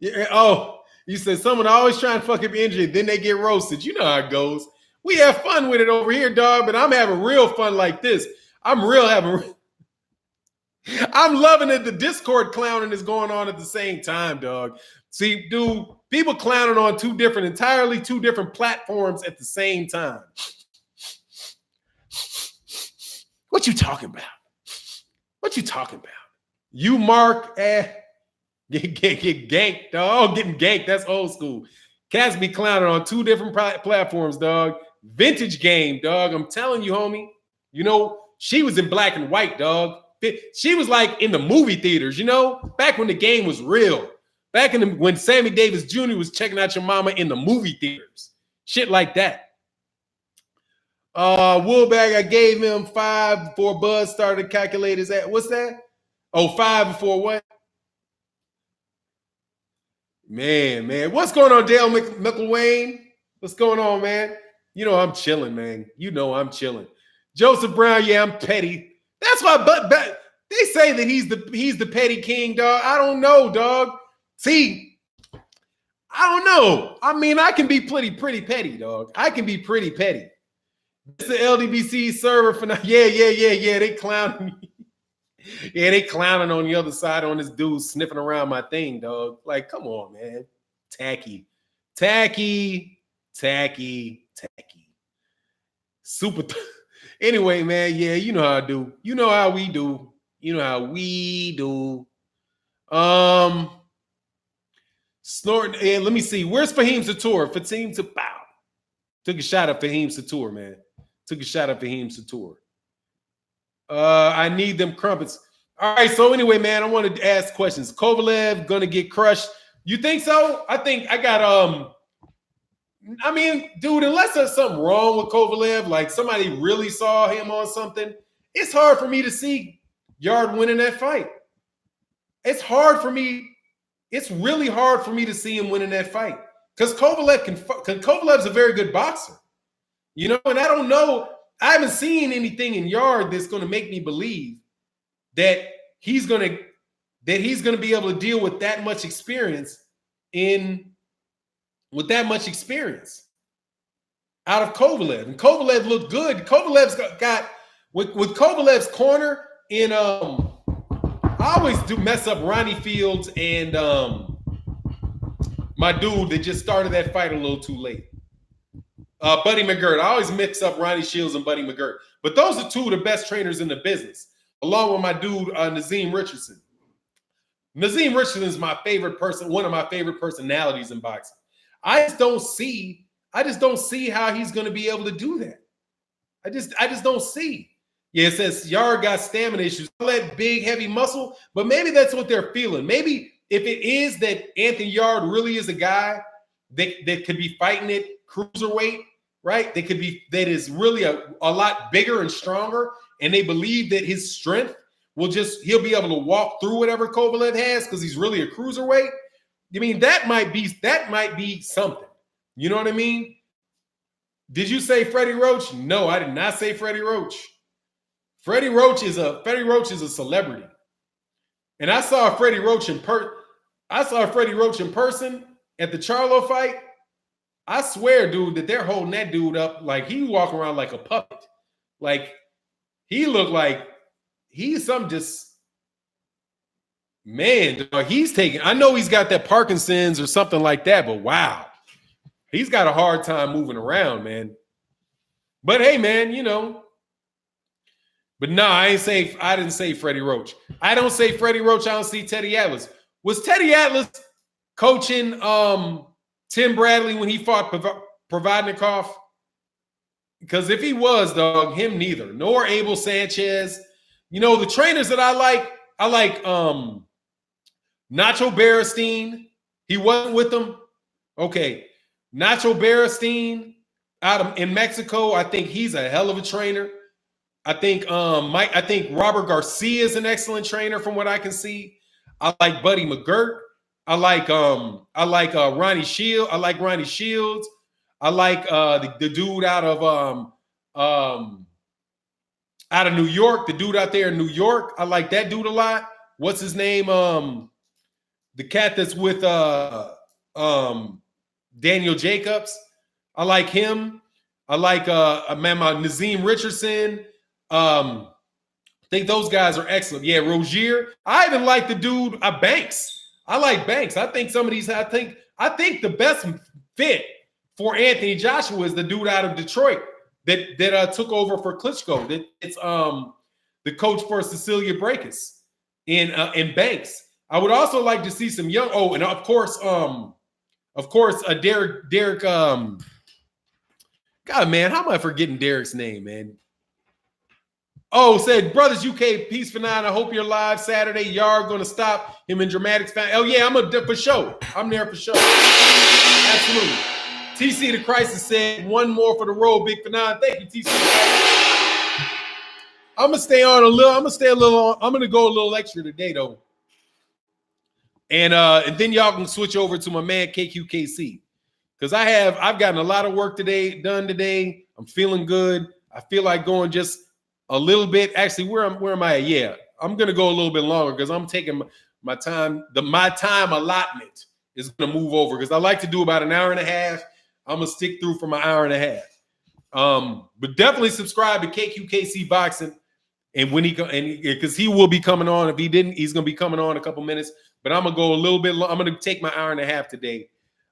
S1: Yeah. Oh, you said someone always trying to fuck up injury, then they get roasted. You know how it goes. We have fun with it over here, dog. But I'm having real fun like this. I'm loving it. The Discord clowning is going on at the same time, dog. See, dude, people clowning on entirely two different platforms at the same time. What you talking about? You, Mark, get ganked, dog. Getting ganked. That's old school. Cats be clowning on two different platforms, dog. Vintage game, dog. I'm telling you, homie. You know, she was in black and white, dog. She was like in the movie theaters, you know, back when the game was real. Back when Sammy Davis Jr. was checking out your mama in the movie theaters. Shit like that. Woolbag, I gave him 5 before Buzz started to calculate his at. What's that? Oh, 5 before what? Man. What's going on, Dale McElwain? What's going on, man? You know I'm chilling, man. You know I'm chilling. Joseph Brown, yeah, I'm petty. That's why, but they say that he's the petty king, dog. I don't know, dog. See, I don't know. I mean, I can be pretty petty, dog. I can be pretty petty. This is the LDBC server for now. Yeah. They clowning me. Yeah, they clowning on the other side on this dude sniffing around my thing, dog. Like, come on, man. Tacky. Super. Anyway, man. Yeah, you know how I do. You know how we do. Snorting. And let me see. Where's Fahim Sator? Fatim to bow. Took a shot at Fahim Sator, man. I need them crumpets. All right. So anyway, man, I wanted to ask questions. Kovalev gonna get crushed. You think so? I think I got I mean, dude, unless there's something wrong with Kovalev, like somebody really saw him on something, it's hard for me to see Yard winning that fight. It's really hard for me to see him winning that fight because Kovalev's a very good boxer, you know. And I don't know. I haven't seen anything in Yard that's going to make me believe that he's going to be able to deal with that much experience out of Kovalev. And Kovalev looked good. Kovalev's got with Kovalev's corner in I always do mess up Ronnie Fields and my dude that just started that fight a little too late. Buddy McGirt. I always mix up Ronnie Shields and Buddy McGirt. But those are two of the best trainers in the business, along with my dude, Nazim Richardson. Nazim Richardson is my favorite person, one of my favorite personalities in boxing. I just don't see how he's going to be able to do that. I just don't see. Yeah, it says Yard got stamina issues. All that big, heavy muscle, but maybe that's what they're feeling. Maybe if it is that Anthony Yard really is a guy that could be fighting it cruiserweight, right? That is really a lot bigger and stronger, and they believe that his strength he'll be able to walk through whatever Kovalev has because he's really a cruiserweight. I mean, that might be something. You know what I mean? Did you say Freddie Roach? No, I did not say Freddie Roach. Freddie Roach is a celebrity. And I saw Freddie Roach in person at the Charlo fight. I swear, dude, that they're holding that dude up like he walking around like a puppet. Like he looked like he's some just man. He's taking. I know he's got that Parkinson's or something like that, but wow, he's got a hard time moving around, man. But hey, man, you know. But no, I didn't say Freddie Roach. I don't say Freddie Roach. I don't see Teddy Atlas. Was Teddy Atlas coaching Tim Bradley when he fought Provodnikov? Because if he was, dog, him neither. Nor Abel Sanchez. You know, the trainers that I like Nacho Berestein. He wasn't with them. Okay. Nacho Berestein in Mexico. I think he's a hell of a trainer. I think Robert Garcia is an excellent trainer from what I can see. I like Buddy McGirt. I like Ronnie Shields. I like Ronnie Shields. I like the dude out of New York, the dude out there in New York. I like that dude a lot. What's his name? The cat that's with Daniel Jacobs. I like him. I like Nazim Richardson. I think those guys are excellent. Yeah, Rozier. I even like the dude Banks. I like Banks. I think some of these. I think the best fit for Anthony Joshua is the dude out of Detroit that took over for Klitschko. It's the coach for Cecilia Brækhus in Banks. I would also like to see some young. Oh, and of course, Derek. God, man, how am I forgetting Derek's name, man? Oh, said Brothers UK, peace for 9. I hope you're live Saturday. Yard going to stop him in dramatics. Oh yeah, for sure. I'm there for sure. Absolutely. TC the Crisis said one more for the road, big for 9. Thank you, TC. I'm gonna stay on a little. I'm gonna go a little extra today though, and then y'all can switch over to my man KQKC because I've gotten a lot of work done today. I'm feeling good. I feel like going just a little bit. Actually, where am I at? Yeah, I'm gonna go a little bit longer because I'm taking my time, my time allotment is going to move over because I like to do about an hour and a half. I'm going to stick through for my hour and a half. But definitely subscribe to KQKC Boxing. And when because he will be coming on. If he didn't, he's going to be coming on in a couple minutes. But I'm going to go a little bit long. I'm going to take my hour and a half today.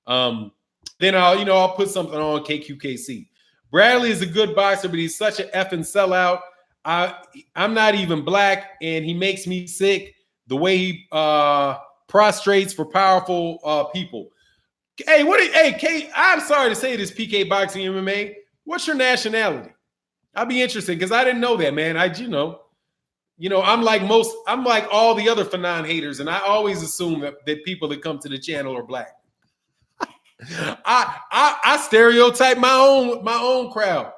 S1: Then I'll put something on KQKC. Bradley is a good boxer, but he's such an effing sellout. I'm not even black, and he makes me sick the way he prostrates for powerful people. Hey, Kate, I'm sorry to say this, PK Boxing MMA. What's your nationality? I'd be interested because I didn't know that, man. I'm like all the other Fannon haters, and I always assume that people that come to the channel are black. I stereotype my own crowd.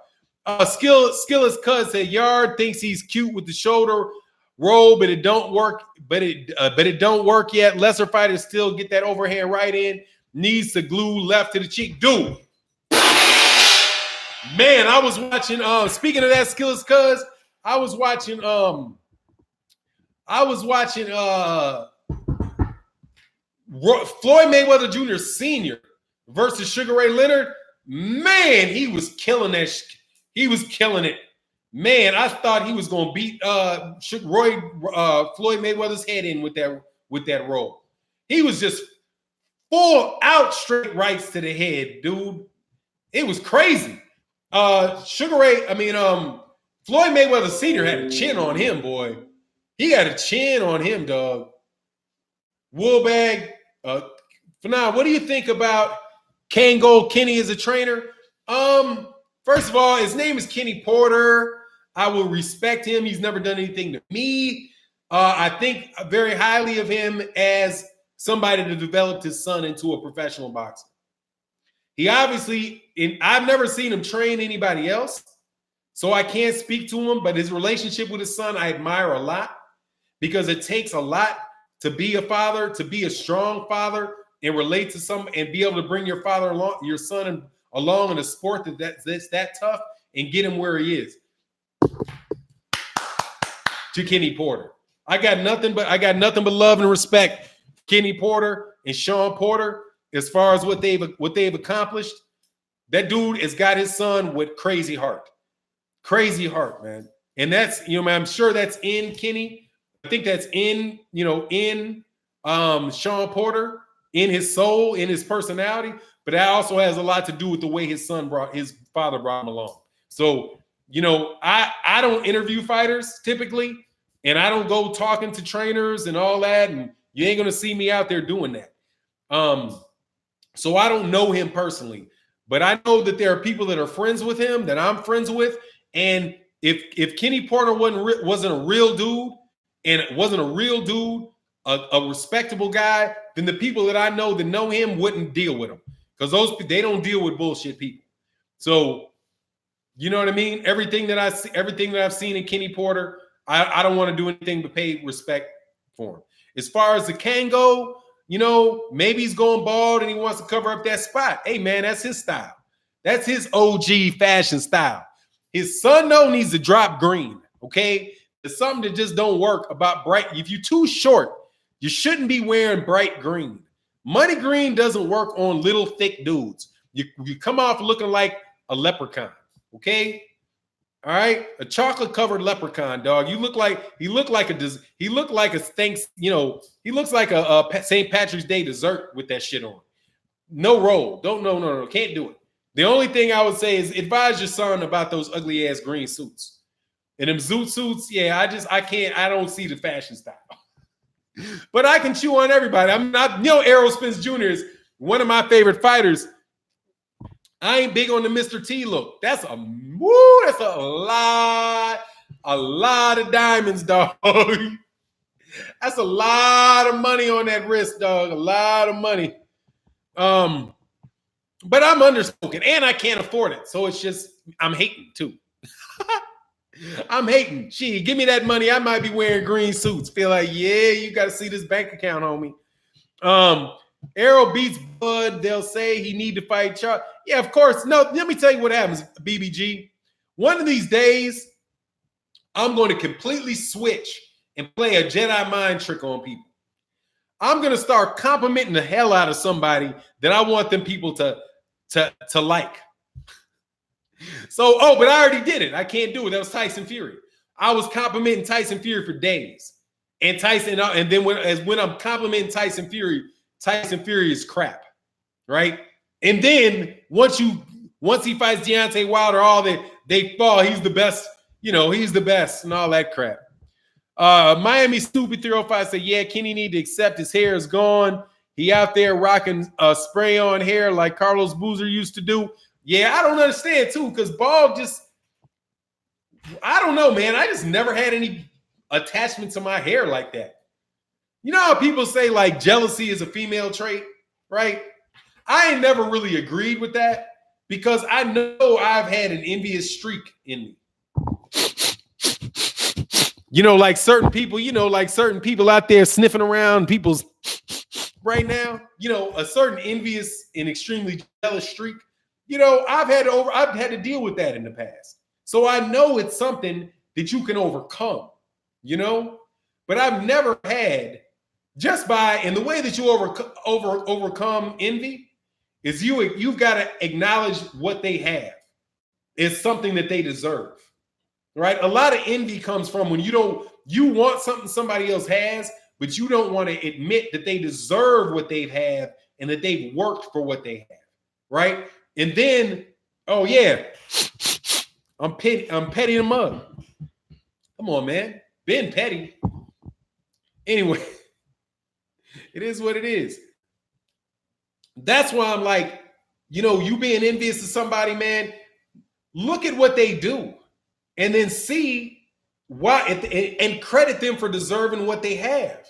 S1: Skillet's cuz said Yard thinks he's cute with the shoulder roll, but it don't work. But it don't work yet. Lesser fighters still get that overhand right in. Needs to glue left to the cheek. Dude, man, I was watching. Speaking of that, Skillet's cuz, I was watching. Floyd Mayweather Jr. Sr. versus Sugar Ray Leonard. Man, he was killing that. He was killing it. Man, I thought he was going to beat Floyd Mayweather's head in with that roll. He was just full out straight rights to the head, dude. It was crazy. Floyd Mayweather Sr. had a chin on him, boy. He had a chin on him, dog. Woolbag. Fannon, what do you think about Kango Kenny as a trainer? First of all, his name is Kenny Porter. I will respect him. He's never done anything to me. I think very highly of him as somebody that developed his son into a professional boxer. He obviously, I've never seen him train anybody else, so I can't speak to him, but his relationship with his son, I admire a lot because it takes a lot to be a father, to be a strong father and relate to some and be able to bring your son along in a sport that's that tough and get him where he is. To Kenny Porter. I got nothing but love and respect for Kenny Porter and Sean Porter as far as what they've accomplished. That dude has got his son with crazy heart. Crazy heart, man. And that's, I'm sure that's in Kenny. I think that's in Sean Porter, in his soul, in his personality. But that also has a lot to do with the way his father brought him along. So, I don't interview fighters typically, and I don't go talking to trainers and all that, and you ain't gonna see me out there doing that. So I don't know him personally, but I know that there are people that are friends with him that I'm friends with, and if Kenny Porter wasn't a real dude, and it wasn't a real dude, a respectable guy, then the people that I know that know him wouldn't deal with him because they don't deal with bullshit people. So. You know what I mean? Everything that I've seen in Kenny Porter, I don't want to do anything but pay respect for him. As far as the Kango, maybe he's going bald and he wants to cover up that spot. Hey, man, that's his style. That's his OG fashion style. His son, though, needs to drop green, okay? There's something that just don't work about bright. If you're too short, you shouldn't be wearing bright green. Money green doesn't work on little, thick dudes. You come off looking like a leprechaun. Okay, all right, a chocolate-covered leprechaun, dog. He looked like a St. Patrick's Day dessert with that shit on. No roll, no, can't do it. The only thing I would say is advise your son about those ugly ass green suits and them zoot suits. Yeah, I don't see the fashion style, but I can chew on everybody. I'm not, Errol Spence Jr. is one of my favorite fighters. I ain't big on the Mr. T look. That's a lot of diamonds, dog. That's a lot of money on that wrist, dog. A lot of money. But I'm underspoken and I can't afford it. So it's just, I'm hating too. I'm hating. Gee, give me that money. I might be wearing green suits. Feel like, yeah, you got to see this bank account, homie. Errol beats Bud. They'll say he need to fight Charles. Yeah, of course. No, let me tell you what happens, BBG. One of these days, I'm going to completely switch and play a Jedi mind trick on people. I'm going to start complimenting the hell out of somebody that I want them people to like. So, but I already did it. I can't do it. That was Tyson Fury. I was complimenting Tyson Fury for days. And then when I'm complimenting Tyson Fury is crap, right? And then once he fights Deontay Wilder, all that they fall, he's the best, he's the best and all that crap. Miami Stupid 305 said, yeah, Kenny need to accept his hair is gone. He out there rocking spray on hair like Carlos Boozer used to do. Yeah, I don't understand too, because bald I don't know, man. I just never had any attachment to my hair like that. You know how people say like jealousy is a female trait, right? I ain't never really agreed with that because I know I've had an envious streak in me. Like certain people out there sniffing around people's right now, a certain envious and extremely jealous streak. I've had to deal with that in the past. So I know it's something that you can overcome, but I've never had and the way that you overcome envy is you've got to acknowledge what they have. It's something that they deserve, right? A lot of envy comes from when you want something somebody else has, but you don't want to admit that they deserve what they have and that they've worked for what they have, right? And then, oh yeah, I'm petty the mug. Come on, man. Ben petty. Anyway, it is what it is. That's why I'm like, you being envious of somebody, man, look at what they do and then see why and credit them for deserving what they have.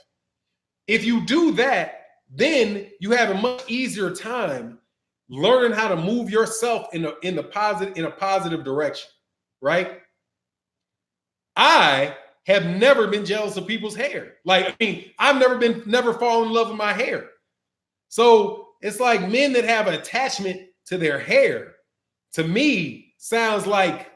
S1: If you do that, then you have a much easier time learning how to move yourself in a positive direction, right? I have never been jealous of people's hair. I've never fallen in love with my hair. So it's like men that have an attachment to their hair, to me, sounds like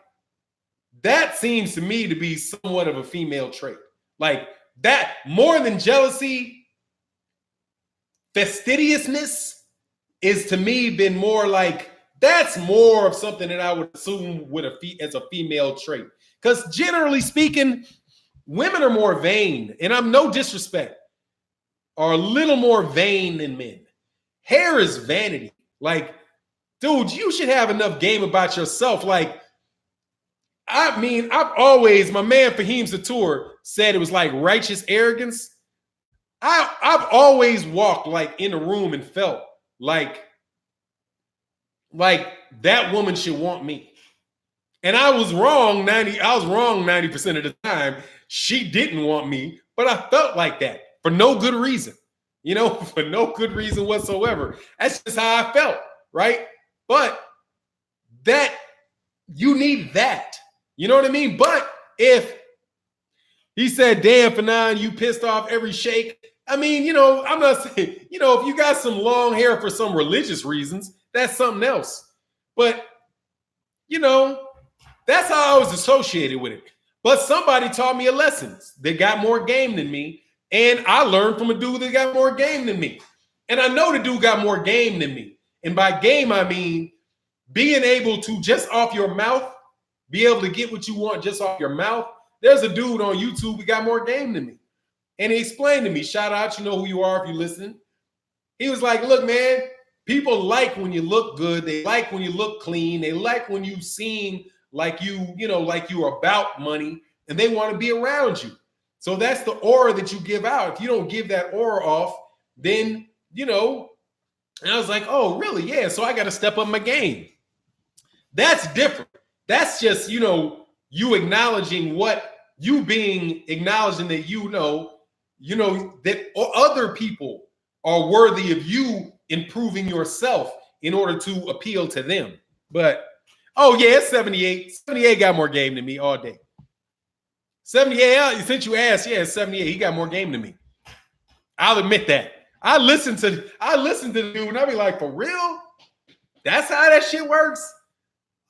S1: that seems to me to be somewhat of a female trait. Like that, more than jealousy, fastidiousness is to me been more like, that's more of something that I would assume as a female trait. Because generally speaking, women are more vain, and I'm no disrespect, are a little more vain than men. Hair is vanity. Like, dude, you should have enough game about yourself. Like, my man Fahim Satur said it was like righteous arrogance. I've always walked like in a room and felt like that woman should want me. And I was wrong 90% of the time. She didn't want me, but I felt like that for no good reason. For no good reason whatsoever. That's just how I felt, right? But that you need that. You know what I mean? But if he said, damn, Fannon, you pissed off every shake. I mean, I'm not saying, if you got some long hair for some religious reasons, that's something else. But, that's how I was associated with it. But somebody taught me a lesson. They got more game than me. And I learned from a dude that got more game than me. And I know the dude got more game than me. And by game, I mean being able to just off your mouth, be able to get what you want just off your mouth. There's a dude on YouTube who got more game than me. And he explained to me, shout out, you know who you are if you're listening. He was like, look, man, people like when you look good. They like when you look clean. They like when you seem like like you're about money and they want to be around you. So that's the aura that you give out. If you don't give that aura off, then, and I was like, oh, really? Yeah. So I got to step up my game. That's different. That's just, you acknowledging acknowledging that, that other people are worthy of you improving yourself in order to appeal to them. But, oh yeah, it's 78. 78 got more game than me all day. 78, since you asked, yeah, 78. He got more game than me. I'll admit that. I listen to the dude and I'll be like, for real? That's how that shit works?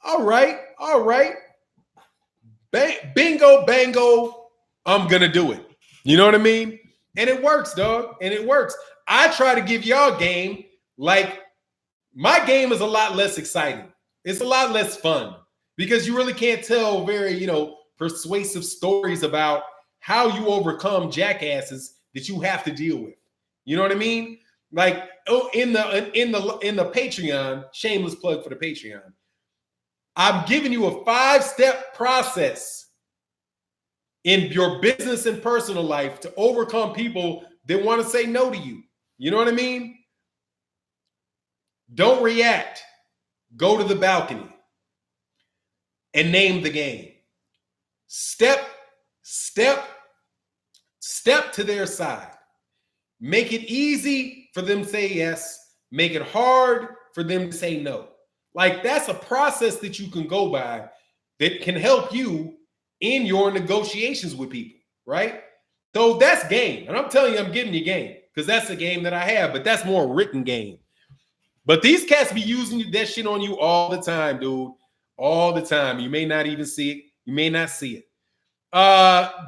S1: All right. Bingo, bango, I'm gonna do it. You know what I mean? And it works, dog. And it works. I try to give y'all game like my game is a lot less exciting. It's a lot less fun because you really can't tell very, persuasive stories about how you overcome jackasses that you have to deal with. You know what I mean? Like in the Patreon, shameless plug for the Patreon. I'm giving you a 5-step process in your business and personal life to overcome people that want to say no to you. You know what I mean? Don't react. Go to the balcony and name the game. Step to their side. Make it easy for them to say yes. Make it hard for them to say no. Like that's a process that you can go by that can help you in your negotiations with people, right? So that's game. And I'm telling you, I'm giving you game because that's a game that I have, but that's more written game. But these cats be using that shit on you all the time, dude. All the time. You may not even see it. You may not see it.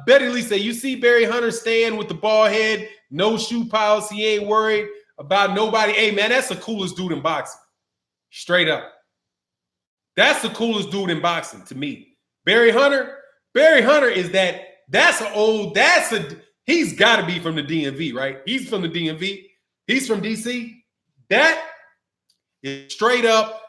S1: Betty Lee said, you see Barry Hunter staying with the bald head, no shoe policy, he ain't worried about nobody. Hey, man, that's the coolest dude in boxing. Straight up. That's the coolest dude in boxing to me. Barry Hunter is he's got to be from the DMV, right? He's from the DMV. He's from DC. That is straight up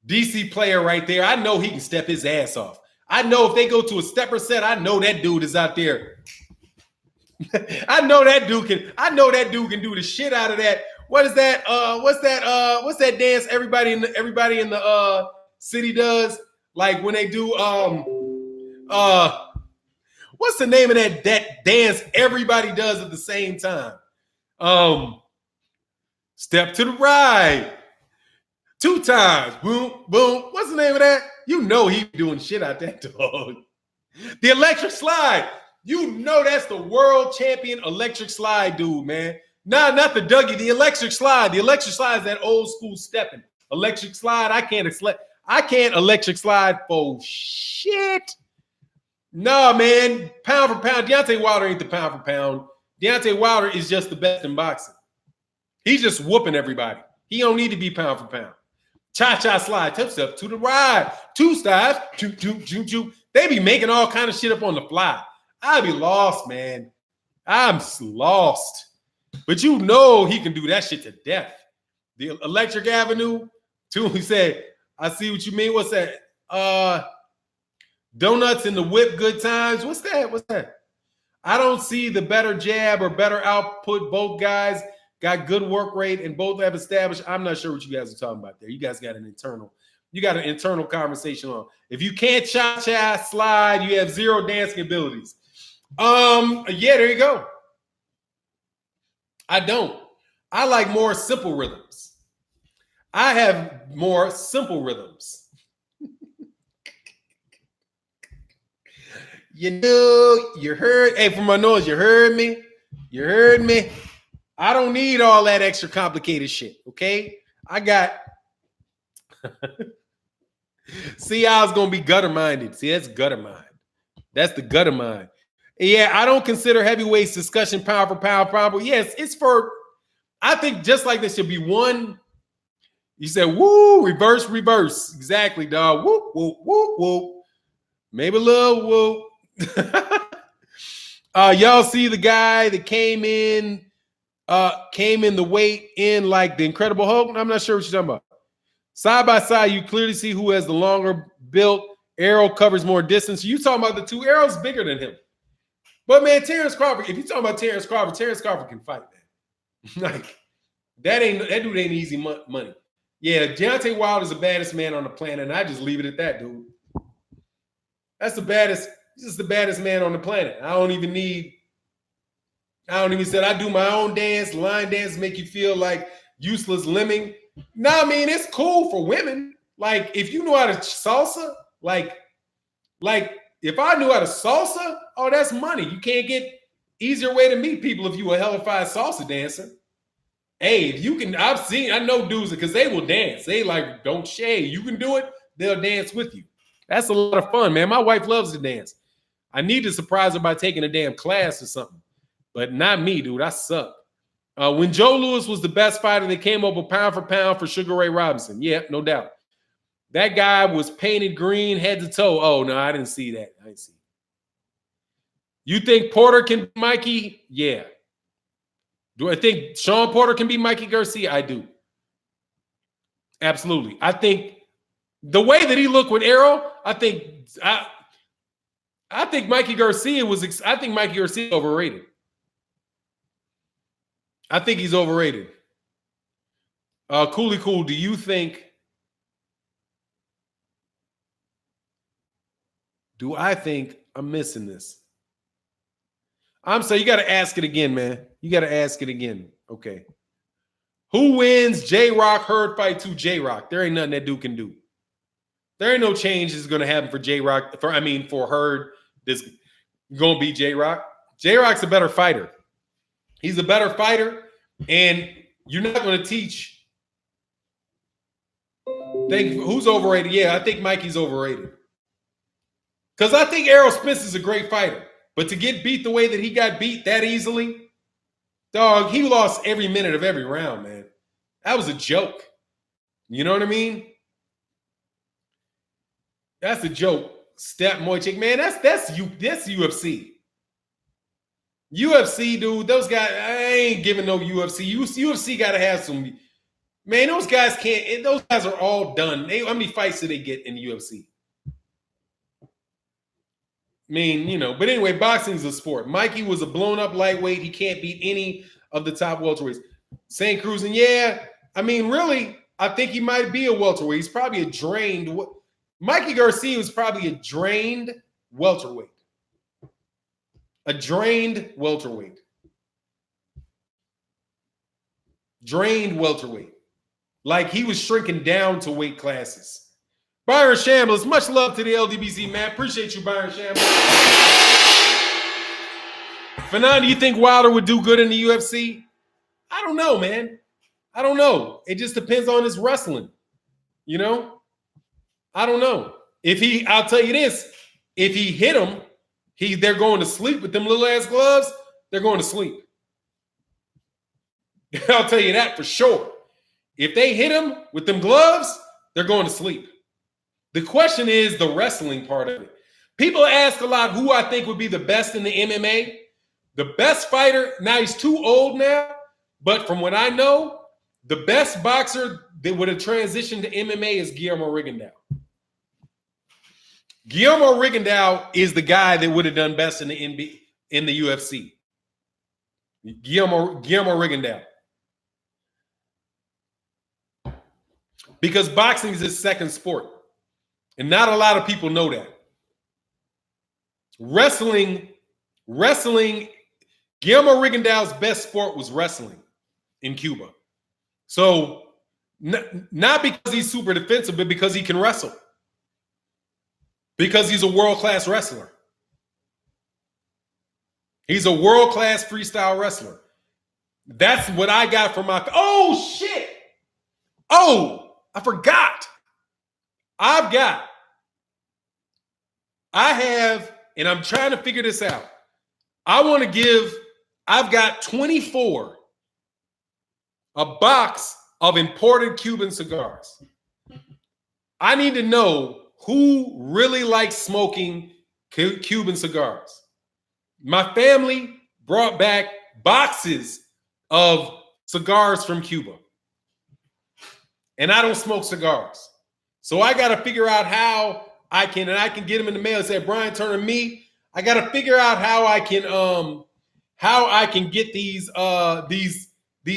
S1: DC player right there. I know he can step his ass off. I know if they go to a stepper set, I know that dude is out there. I know that dude can do the shit out of that. What is that? What's that dance everybody in the city does? Like when they do what's the name of that dance everybody does at the same time? Step to the right. 2 times. Boom, boom. What's the name of that? You know he doing shit out that dog. The electric slide. You know that's the world champion electric slide dude, man. Nah, not the Dougie. The electric slide. The electric slide is that old school stepping. Electric slide. I can't electric slide for shit. Nah, man. Pound for pound. Deontay Wilder ain't the pound for pound. Deontay Wilder is just the best in boxing. He's just whooping everybody. He don't need to be pound for pound. Cha-cha slide, touch up to the ride. 2 styles, choo. They be making all kind of shit up on the fly. I be lost, man. I'm lost. But you know he can do that shit to death. The Electric Avenue, too, he said, I see what you mean. What's that? Donuts in the whip, good times. What's that? I don't see the better jab or better output. Both guys got good work rate and both have established. I'm not sure what you guys are talking about there. You guys got an internal conversation on. If you can't cha-cha slide, you have 0 dancing abilities. Yeah, there you go. I don't. I like more simple rhythms. I have more simple rhythms. You heard. Hey, from my nose, you heard me? You heard me? I don't need all that extra complicated shit, okay? I got... See, I was going to be gutter-minded. See, that's gutter-mind. That's the gutter-mind. Yeah, I don't consider heavyweights discussion pound for pound probably. Yes, it's for... I think just like there should be one... You said, woo, reverse. Exactly, dog. Whoop, whoop, whoop, whoop. Maybe a little whoop. Y'all see the guy that came in the weight in like the Incredible Hulk? I'm not sure what you're talking about. Side by side, you clearly see who has the longer built. Arrow covers more distance. You talking about the 2 arrows bigger than him. But man, Terrence Crawford, if you talking about Terrence Crawford can fight, man. Like that dude ain't easy money. Yeah, Deontay Wilder is the baddest man on the planet, and I just leave it at that, dude. That's the baddest. He's just the baddest man on the planet. I don't even say I do my own dance, line dance, make you feel like useless lemming. No, I mean, it's cool for women. Like, if you know how to salsa, like if I knew how to salsa, oh, that's money. You can't get easier way to meet people if you a hellified salsa dancer. Hey, if you can, I know dudes because they will dance. They like, don't shade. You can do it, they'll dance with you. That's a lot of fun, man. My wife loves to dance. I need to surprise her by taking a damn class or something. But not me, dude. I suck. When Joe Louis was the best fighter, they came over pound for pound for Sugar Ray Robinson. Yep, no doubt. That guy was painted green head to toe. Oh, no, I didn't see that. I didn't see it. You think Porter can be Mikey? Yeah. Do I think Sean Porter can be Mikey Garcia? I do. Absolutely. I think the way that he looked with Errol, I think Mikey Garcia was. I think Mikey Garcia is overrated. I think he's overrated. Cooley Cool, do you think? Do I think I'm missing this? I'm saying you got to ask it again, man. You got to ask it again. Okay. Who wins J-Rock Hurd fight to J-Rock? There ain't nothing that dude can do. There ain't no change that's going to happen for J-Rock. For Hurd, this going to be J-Rock. J-Rock's a better fighter. He's a better fighter, and you're not going to teach. Who's overrated? Yeah, I think Mikey's overrated. Because I think Errol Spence is a great fighter. But to get beat the way that he got beat that easily, dog, he lost every minute of every round, man. That was a joke. You know what I mean? That's a joke. Step Moychik, man, that's UFC. UFC, dude, those guys, I ain't giving no UFC. UFC got to have some, man, those guys can't, those guys are all done. How many fights do they get in the UFC? I mean, you know, but anyway, boxing's a sport. Mikey was a blown-up lightweight. He can't beat any of the top welterweights. St. Cruz, and yeah, I mean, really, I think he might be a welterweight. He's probably a drained – Mikey Garcia was probably a drained welterweight. A drained welterweight. Drained welterweight. Like he was shrinking down to weight classes. Byron Shambles, much love to the LDBC, man. Appreciate you, Byron Shambles. Fannon, do you think Wilder would do good in the UFC? I don't know, man. I don't know. It just depends on his wrestling. You know? I don't know. I'll tell you this, if he hit him, they're going to sleep with them little ass gloves. They're going to sleep. I'll tell you that for sure. If they hit him with them gloves, they're going to sleep. The question is the wrestling part of it. People ask a lot who I think would be the best in the MMA. The best fighter, now he's too old now, but from what I know, the best boxer that would have transitioned to MMA is Guillermo Rigondeaux. Guillermo Rigondeaux is the guy that would have done best in the UFC. Guillermo Rigondeaux. Because boxing is his second sport. And not a lot of people know that. Wrestling, Guillermo Rigondeaux's best sport was wrestling in Cuba. So not because he's super defensive, but because he can wrestle. Because he's a world-class wrestler. He's a world-class freestyle wrestler. That's what I got from my... Oh, shit! Oh, I forgot. I have, and I'm trying to figure this out. I've got 24, a box of imported Cuban cigars. I need to know who really likes smoking Cuban cigars. My family brought back boxes of cigars from Cuba. And I don't smoke cigars. So I got to figure out how I can get them in the mail and say, Brian Turner, me, I got to figure out how I can get these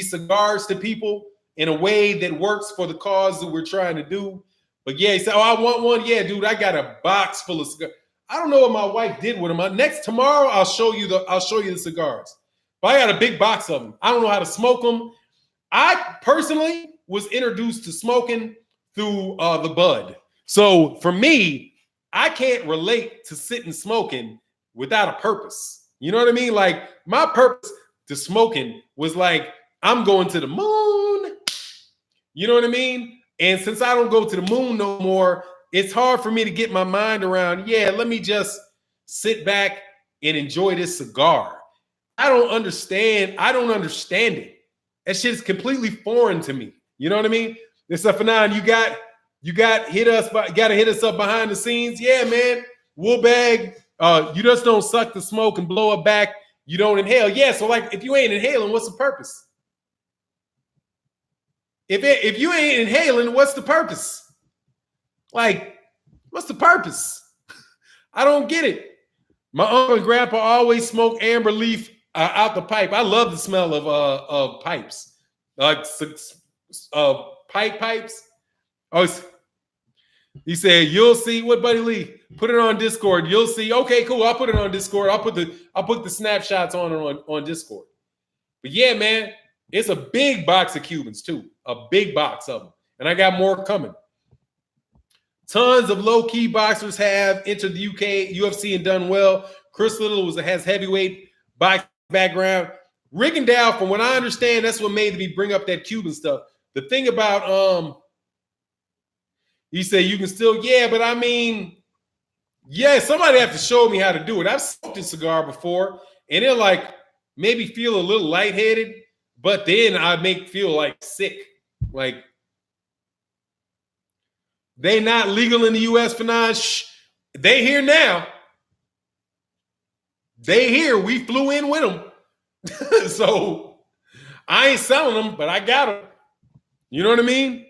S1: cigars to people in a way that works for the cause that we're trying to do. But yeah, he said, oh, I want one. Yeah, dude, I got a box full of cigars. I don't know what my wife did with them. Tomorrow, I'll show you the cigars. But I got a big box of them. I don't know how to smoke them. I personally was introduced to smoking through the bud. So for me, I can't relate to sitting smoking without a purpose. You know what I mean? Like my purpose to smoking was like, I'm going to the moon. You know what I mean? And since I don't go to the moon no more, it's hard for me to get my mind around, yeah, let me just sit back and enjoy this cigar. I don't understand. I don't understand it. That shit is completely foreign to me. You know what I mean? It's a Fannon. You got got to hit us up behind the scenes. Yeah, man. Wool bag. You just don't suck the smoke and blow it back. You don't inhale. Yeah. So like, if you ain't inhaling, what's the purpose? If you ain't inhaling, what's the purpose? Like, what's the purpose? I don't get it. My uncle and grandpa always smoke amber leaf out the pipe. I love the smell of pipes, like pipes. Oh, he said, "You'll see." What, Buddy Lee? Put it on Discord. You'll see. Okay, cool. I'll put it on Discord. I'll put the snapshots on Discord. But yeah, man, it's a big box of Cubans too. A big box of them, and I got more coming. Tons of low-key boxers have entered the UFC and done well. Chris Little has heavyweight box background. Rigondeaux, from what I understand, that's what made me bring up that Cuban stuff. The thing about he said you can still, yeah, but I mean, yeah, somebody have to show me how to do it. I've smoked a cigar before, and it'll like maybe feel a little lightheaded, but then I feel like sick. Like, they not legal in the U.S. for non. They here now. They here. We flew in with them. So I ain't selling them, but I got them. You know what I mean?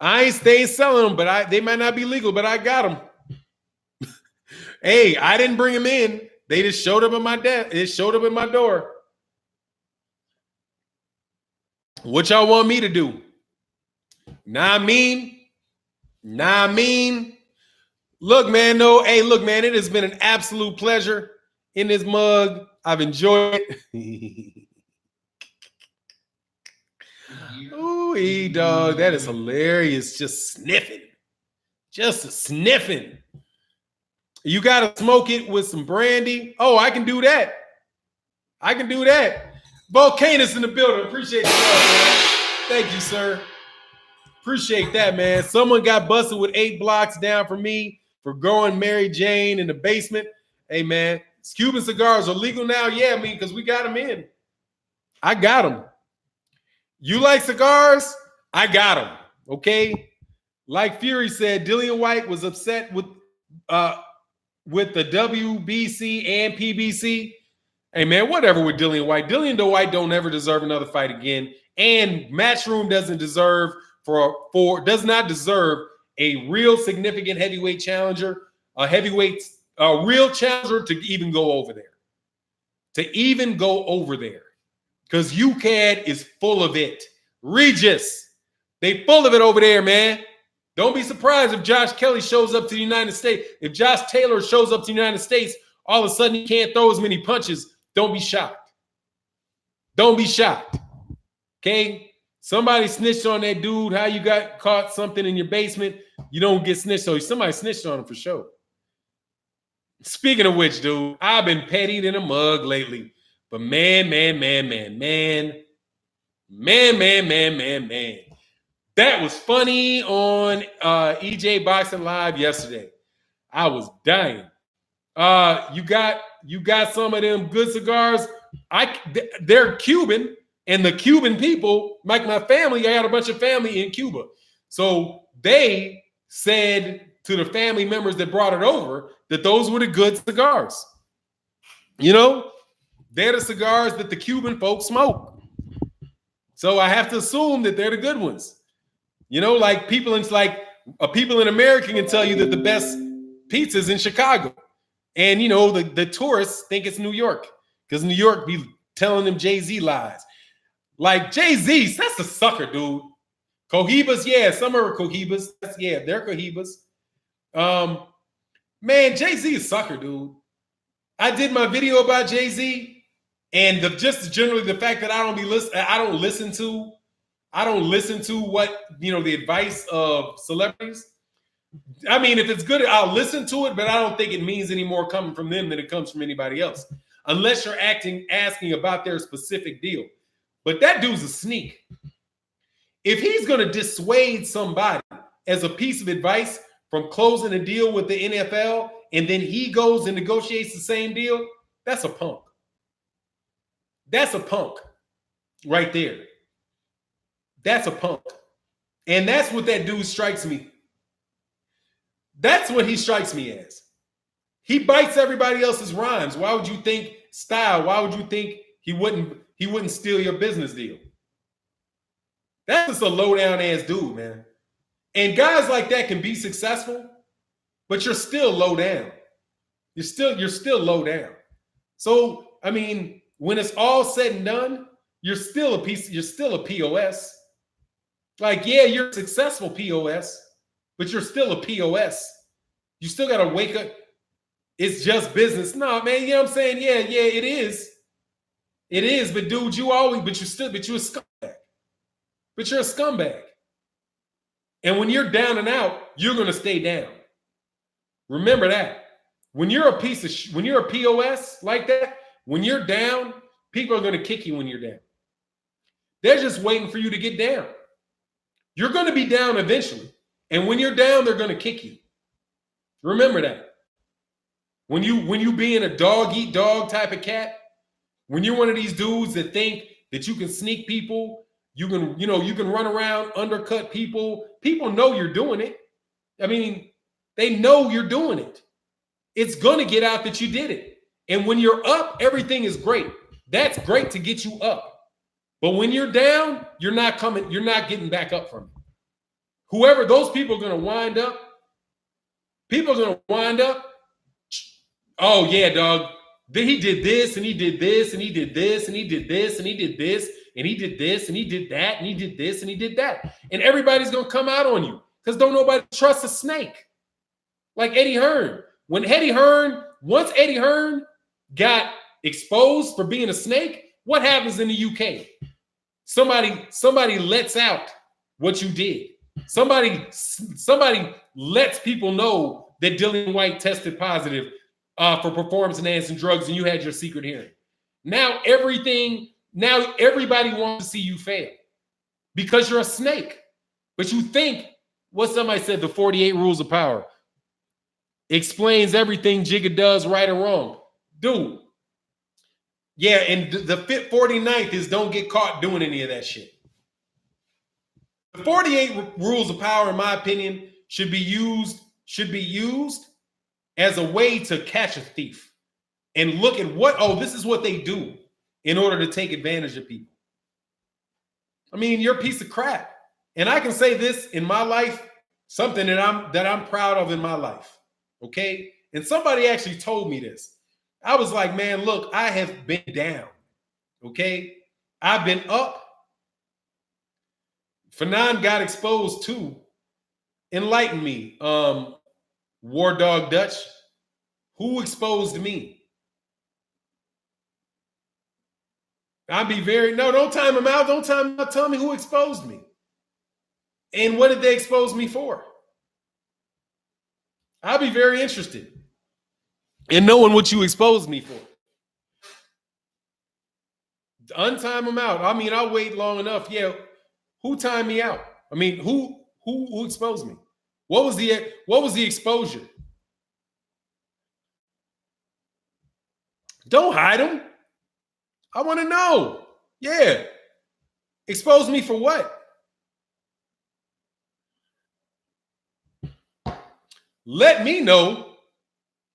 S1: I ain't staying selling them, but they might not be legal, but I got them. Hey, I didn't bring them in. They just showed up at my desk. It showed up at my door. What y'all want me to do? Nah, I mean. Look, man, it has been an absolute pleasure in this mug. I've enjoyed it. Ooh, dog, that is hilarious. Just sniffing. Just a sniffing. You got to smoke it with some brandy. Oh, I can do that. Volcanus in the building. Appreciate you, man. Thank you, sir. Appreciate that, man. Someone got busted with 8 blocks down for me for growing Mary Jane in the basement. Hey, man, Cuban cigars are legal now. Yeah, I mean, because we got them in. I got them. You like cigars? I got them. Okay. Like Fury said, Dillian White was upset with the WBC and PBC. Hey, man, whatever with Dillian White. Dillian White don't ever deserve another fight again. And Matchroom doesn't deserve does not deserve a real significant heavyweight challenger, a real challenger to even go over there. Because UCAD is full of it. Regis, they full of it over there, man. Don't be surprised if Josh Kelly shows up to the United States. If Josh Taylor shows up to the United States, all of a sudden he can't throw as many punches. Don't be shocked. Okay? Somebody snitched on that dude. How you got caught something in your basement? You don't get snitched. So somebody snitched on him for sure. Speaking of which, dude, I've been pettied in a mug lately. But man. That was funny on EJ Boxing Live yesterday. I was dying. You got some of them good cigars. They're Cuban. And the Cuban people, like my family, I got a bunch of family in Cuba. So they said to the family members that brought it over that those were the good cigars. You know, they're the cigars that the Cuban folks smoke. So I have to assume that they're the good ones. You know, like people in America can tell you that the best pizza is in Chicago. And, you know, the tourists think it's New York because New York be telling them Jay-Z lies. Like Jay-Z, that's a sucker, dude. Cohibas, yeah, some are Cohibas. They're Cohibas. Man, Jay-Z is a sucker, dude. I did my video about Jay-Z, and just generally the fact that I don't listen to what, you know, the advice of celebrities. I mean, if it's good, I'll listen to it, but I don't think it means any more coming from them than it comes from anybody else, unless you're asking about their specific deal. But that dude's a sneak. If he's going to dissuade somebody as a piece of advice from closing a deal with the NFL, and then he goes and negotiates the same deal, that's a punk. That's a punk right there. That's a punk. And that's what that dude strikes me. That's what he strikes me as. He bites everybody else's rhymes. Why would you think style? Why would you think he wouldn't steal your business deal? That's just a low down ass dude, man. And guys like that can be successful, but you're still low down. You're still low down. So, I mean, when it's all said and done, you're still a POS. Like, yeah, you're a successful POS, but you're still a POS. You still got to wake up. It's just business. No, man, you know what I'm saying? Yeah, it is. It is, but dude, you're a scumbag. But you're a scumbag. And when you're down and out, you're going to stay down. Remember that. When you're a POS like that, when you're down, people are going to kick you when you're down. They're just waiting for you to get down. You're going to be down eventually. And when you're down, they're going to kick you. Remember that. When you being a dog eat dog type of cat, when you're one of these dudes that think that you can sneak people, you can run around, undercut people. People know you're doing it. I mean, they know you're doing it. It's going to get out that you did it. And when you're up, everything is great. That's great to get you up. But when you're down, you're not getting back up from it. Whoever those people are going to wind up, oh yeah, dog. He did this and he did this and he did this and he did this and he did this and he did this and he did that and he did this and he did that. And everybody's going to come out on you because don't nobody trust a snake. Like Eddie Hearn. Once Eddie Hearn got exposed for being a snake, what happens in the UK? Somebody lets out what you did. Somebody lets people know that Dylan White tested positive for performance-enhancing drugs, and you had your secret hearing. Now everybody wants to see you fail because you're a snake. But you think what somebody said, the 48 rules of power explains everything Jigga does right or wrong. Dude. Yeah, and the 49th is don't get caught doing any of that shit. The 48 rules of power, in my opinion, should be used as a way to catch a thief and look at this is what they do in order to take advantage of people. I mean, you're a piece of crap. And I can say this in my life, something that I'm proud of in my life. Okay? And somebody actually told me this. I was like, man, look, I have been down. Okay? I've been up. Fannon got exposed too. Enlighten me. War Dog Dutch. Who exposed me? Don't time him out. Don't time him out. Tell me who exposed me. And what did they expose me for? I'll be very interested in knowing what you exposed me for. Untime them out. I mean, I'll wait long enough. Yeah. Who timed me out? I mean, who exposed me? What was the exposure? Don't hide them. I want to know. Yeah. Expose me for what? Let me know.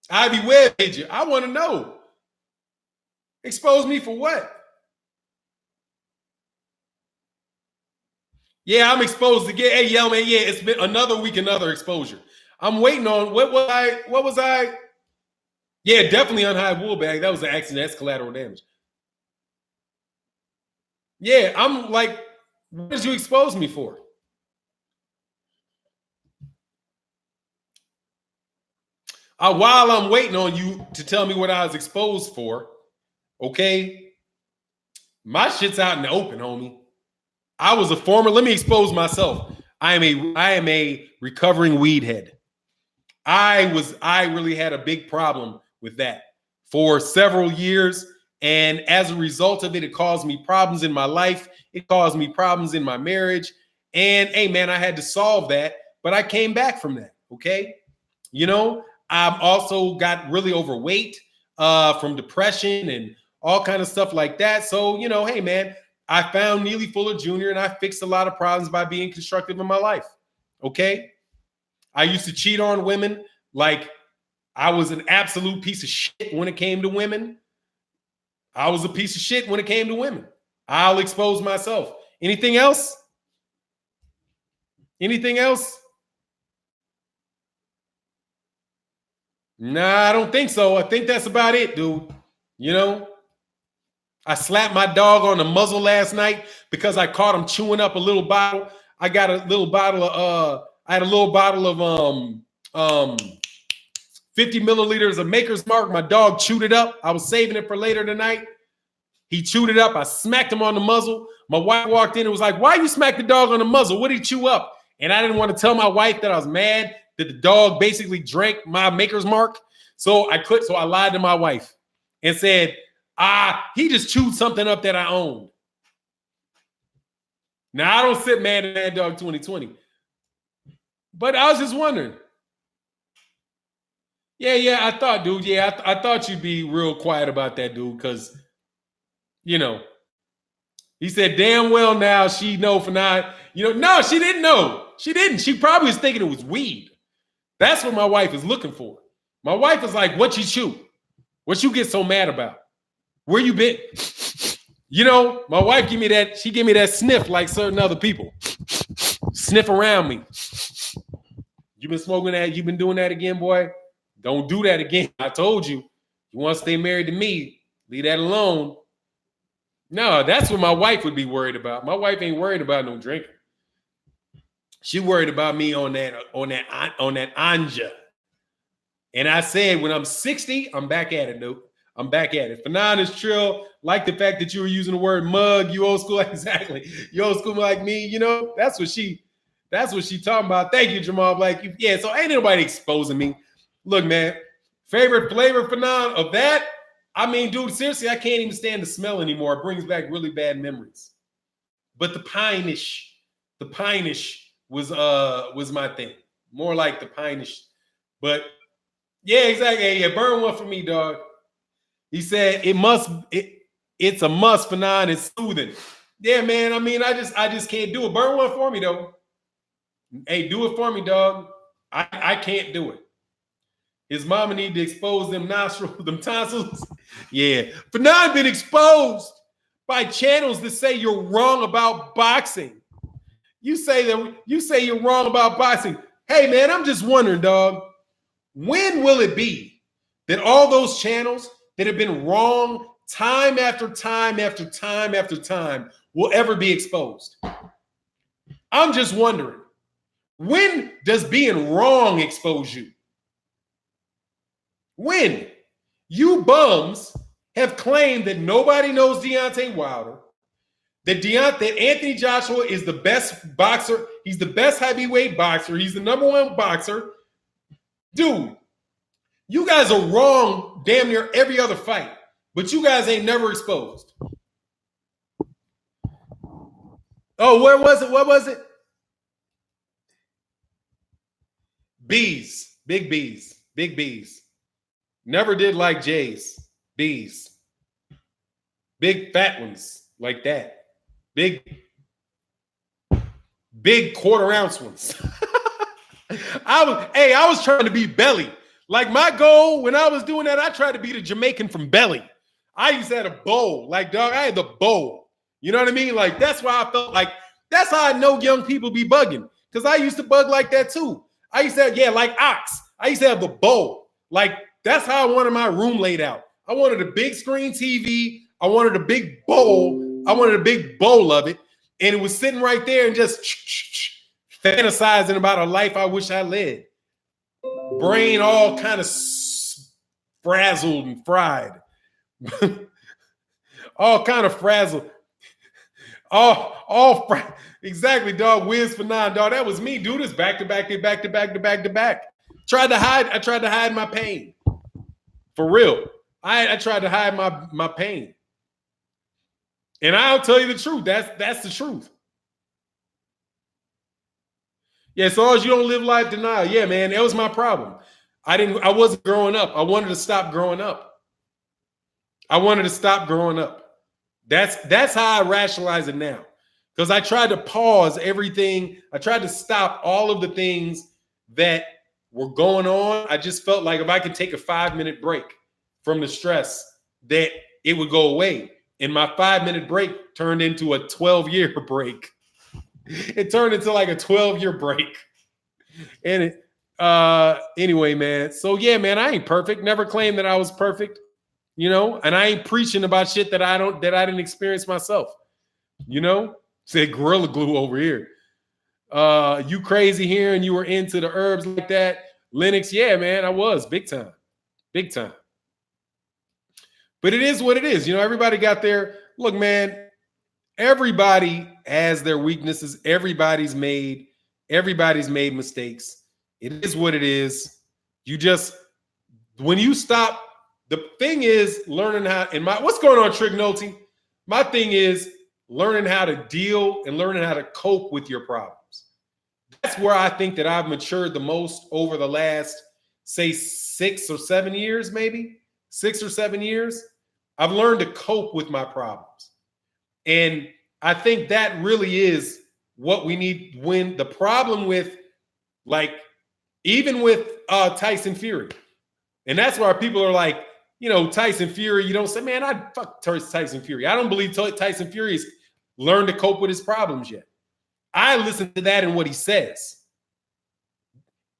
S1: Ivy Webb hit you. I want to know. Expose me for what? Yeah, I'm exposed to get. Hey, yo, man. Yeah, it's been another week, another exposure. I'm waiting on what was I? Yeah, definitely unhide wool bag. That was an accident. That's collateral damage. Yeah, I'm like, what did you expose me for? While I'm waiting on you to tell me what I was exposed for, okay, my shit's out in the open, homie. I was a former. Let me expose myself. I am a recovering weed head. I really had a big problem with that for several years, and as a result of it, it caused me problems in my life. It caused me problems in my marriage, and hey, man, I had to solve that. But I came back from that. Okay, I've also got really overweight from depression and all kind of stuff like that. So, you know, hey, man, I found Neely Fuller Jr. and I fixed a lot of problems by being constructive in my life. Okay? I used to cheat on women like I was an absolute piece of shit when it came to women. I was a piece of shit when it came to women. I'll expose myself. Anything else? Anything else? Nah, I don't think so. I think that's about it, dude. You know, I slapped my dog on the muzzle last night because I caught him chewing up a little bottle. I got a little bottle of I had a little bottle of 50 milliliters of Maker's Mark. My dog chewed it up. I was saving it for later tonight. He chewed it up. I smacked him on the muzzle. My wife walked in and was like, "Why you smack the dog on the muzzle? What did he chew up?" And I didn't want to tell my wife that I was mad that the dog basically drank my Maker's Mark. So I lied to my wife and said, he just chewed something up that I owned. Now, I don't sit mad at Mad Dog 2020. But I was just wondering. Yeah, I thought, dude. Yeah, I thought you'd be real quiet about that, dude, because, you know, he said damn well now she know for not, no, she didn't know. She didn't. She probably was thinking it was weed. That's what my wife is looking for. My wife is like, what you chew? What you get so mad about? Where you been? You know, my wife give me that sniff like certain other people. Sniff around me. You been smoking that? You been doing that again, boy? Don't do that again. I told you. You want to stay married to me, leave that alone. No, that's what my wife would be worried about. My wife ain't worried about no drinking. She worried about me on that anja. And I said, when I'm 60, I'm back at it, dude. I'm back at it. Fannon is trill. Like the fact that you were using the word mug. You old school, exactly. You old school like me. You know, that's what she talking about. Thank you, Jamal Black. Yeah, so ain't nobody exposing me. Look, man, favorite flavor, Fannon, of that? I mean, dude, seriously, I can't even stand the smell anymore. It brings back really bad memories. But the pineish was my thing. More like the pineish. But yeah, exactly. Yeah, burn one for me, dog. He said it's a must. Fannon. It's soothing. Yeah, man. I mean, I just can't do it. Burn one for me, though. Hey, do it for me, dog. I can't do it. His mama need to expose them nostrils, them tonsils. Yeah. Fannon been exposed by channels that say you're wrong about boxing. You say you're wrong about boxing. Hey, man, I'm just wondering, dog. When will it be that all those channels that have been wrong time after time after time after time will ever be exposed? I'm just wondering. When does being wrong expose you? When? You bums have claimed that nobody knows Deontay Wilder, that Anthony Joshua is the best boxer. He's the best heavyweight boxer. He's the number one boxer. Dude, you guys are wrong damn near every other fight, but you guys ain't never exposed. Oh, where was it? What was it? Bees. Big bees. Big bees. Never did like J's. Bees. Big fat ones like that. Big quarter ounce ones. I was trying to be belly. Like my goal when I was doing that, I tried to be the Jamaican from belly. I used to have a bowl. Like, dog, I had the bowl. You know what I mean? Like, that's why I felt like, that's how I know young people be bugging. Because I used to bug like that too. I used to have, like Ox. I used to have the bowl. Like, that's how I wanted my room laid out. I wanted a big screen TV. I wanted a big bowl. I wanted a big bowl of it. And it was sitting right there and just fantasizing about a life I wish I led. Brain all kind of frazzled and fried. All kind of frazzled. Exactly, dog. Wiz Fannon, dog. That was me, dude. It's back to back to back to back to back to back. I tried to hide my pain. For real. I tried to hide my pain. And I'll tell you the truth. That's the truth. Yeah, as long as you don't live life denial. Yeah, man, that was my problem. I wasn't growing up. I wanted to stop growing up. I wanted to stop growing up. That's how I rationalize it now. Because I tried to pause everything. I tried to stop all of the things that were going on. I just felt like if I could take a 5-minute break from the stress, that it would go away. And my 5-minute break turned into a 12-year break. It turned into like a 12-year break. And anyway, man. So yeah, man, I ain't perfect. Never claimed that I was perfect, you know, and I ain't preaching about shit that I didn't experience myself. You know, said Gorilla Glue over here. You crazy here and you were into the herbs like that. Linux, yeah, man, I was big time. Big time. But it is what it is. You know, everybody got their look, man. Everybody has their weaknesses. Everybody's made mistakes. It is what it is. You just, when you stop, the thing is learning how, what's going on, Trig Nolte? My thing is learning how to deal and learning how to cope with your problems. That's where I think that I've matured the most over the last, say, 6 or 7 years, maybe 6 or 7 years. I've learned to cope with my problems. And I think that really is what we need. When the problem with, like, even with Tyson Fury, and that's why people are like, you know, Tyson Fury, you don't say, man, I'd fuck Tyson Fury. I don't believe Tyson Fury's learned to cope with his problems yet. I listen to that and what he says.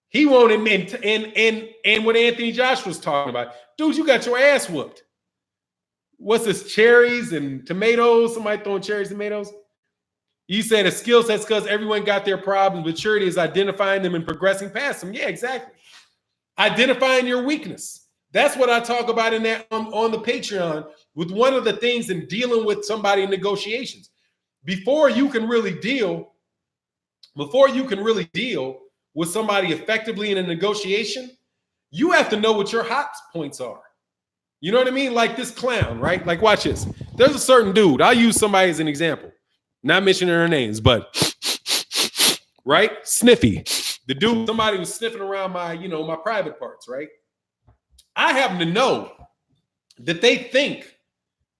S1: He won't admit, and what Anthony Joshua's talking about. Dude, you got your ass whooped. What's this, cherries and tomatoes? Somebody throwing cherries and tomatoes? You said a skill set's because everyone got their problems. Maturity is identifying them and progressing past them. Yeah, exactly. Identifying your weakness. That's what I talk about in that on the Patreon with one of the things in dealing with somebody in negotiations. Before you can really deal with somebody effectively in a negotiation, you have to know what your hot points are. You know what I mean? Like this clown, right? Like, watch this. There's a certain dude. I'll use somebody as an example. Not mentioning their names, but right? Sniffy. The dude, somebody was sniffing around my, you know, my private parts, right? I happen to know that they think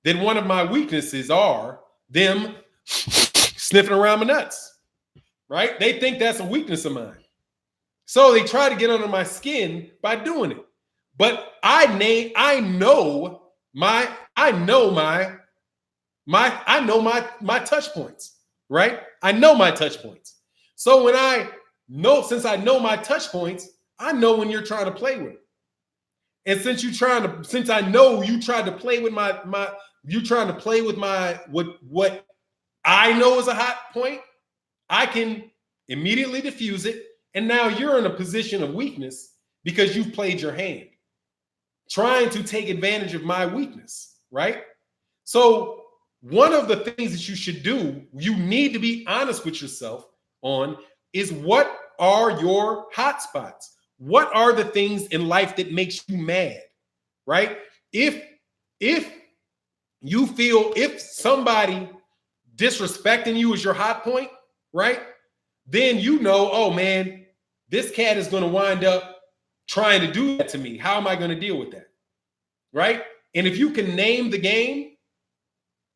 S1: that one of my weaknesses are them sniffing around my nuts, right? They think that's a weakness of mine. So they try to get under my skin by doing it. But I know my touch points, right? I know my touch points. So since I know my touch points, I know when you're trying to play with it. And since I know you tried to play with what I know is a hot point, I can immediately diffuse it. And now you're in a position of weakness because you've played your hand, trying to take advantage of my weakness, right? So one of the things that you should do, you need to be honest with yourself on, is what are your hot spots? What are the things in life that makes you mad, right? If you feel, if somebody disrespecting you is your hot point, right? Then you know, oh man, this cat is going to wind up trying to do that to me. How am I going to deal with that? Right? And if you can name the game,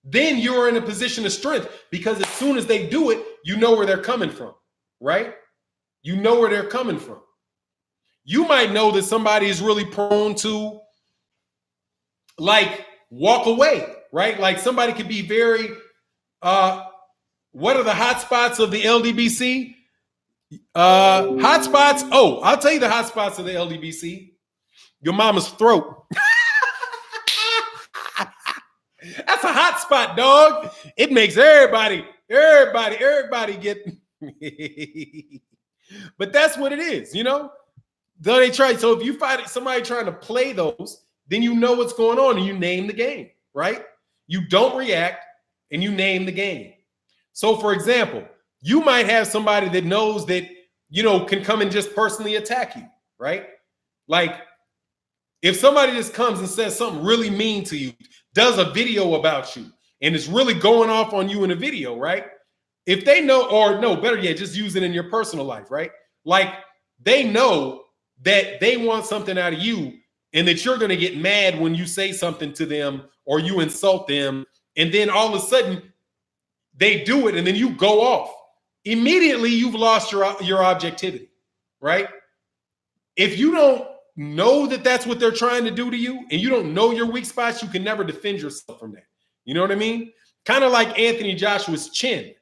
S1: then you're in a position of strength, because as soon as they do it, you know where they're coming from, right? You know where they're coming from. You might know that somebody is really prone to, like, walk away, right? Like somebody could be very, what are the hot spots of the LDBC? Hot spots. Oh, I'll tell you the hot spots of the LDBC. Your mama's throat. That's a hot spot, dog. It makes everybody get. But that's what it is, you know? Though they try. So if you find somebody trying to play those, then you know what's going on and you name the game, right? You don't react and you name the game. So, for example, you might have somebody that knows that, you know, can come and just personally attack you, right? Like, if somebody just comes and says something really mean to you, does a video about you, and is really going off on you in a video, right? If they know, or no, better yet, just use it in your personal life, right? Like, they know that they want something out of you, and that you're going to get mad when you say something to them or you insult them, and then all of a sudden they do it and then you go off. Immediately you've lost your objectivity, right? If you don't know that that's what they're trying to do to you and you don't know your weak spots, you can never defend yourself from that. You know what I mean? Kind of like Anthony Joshua's chin.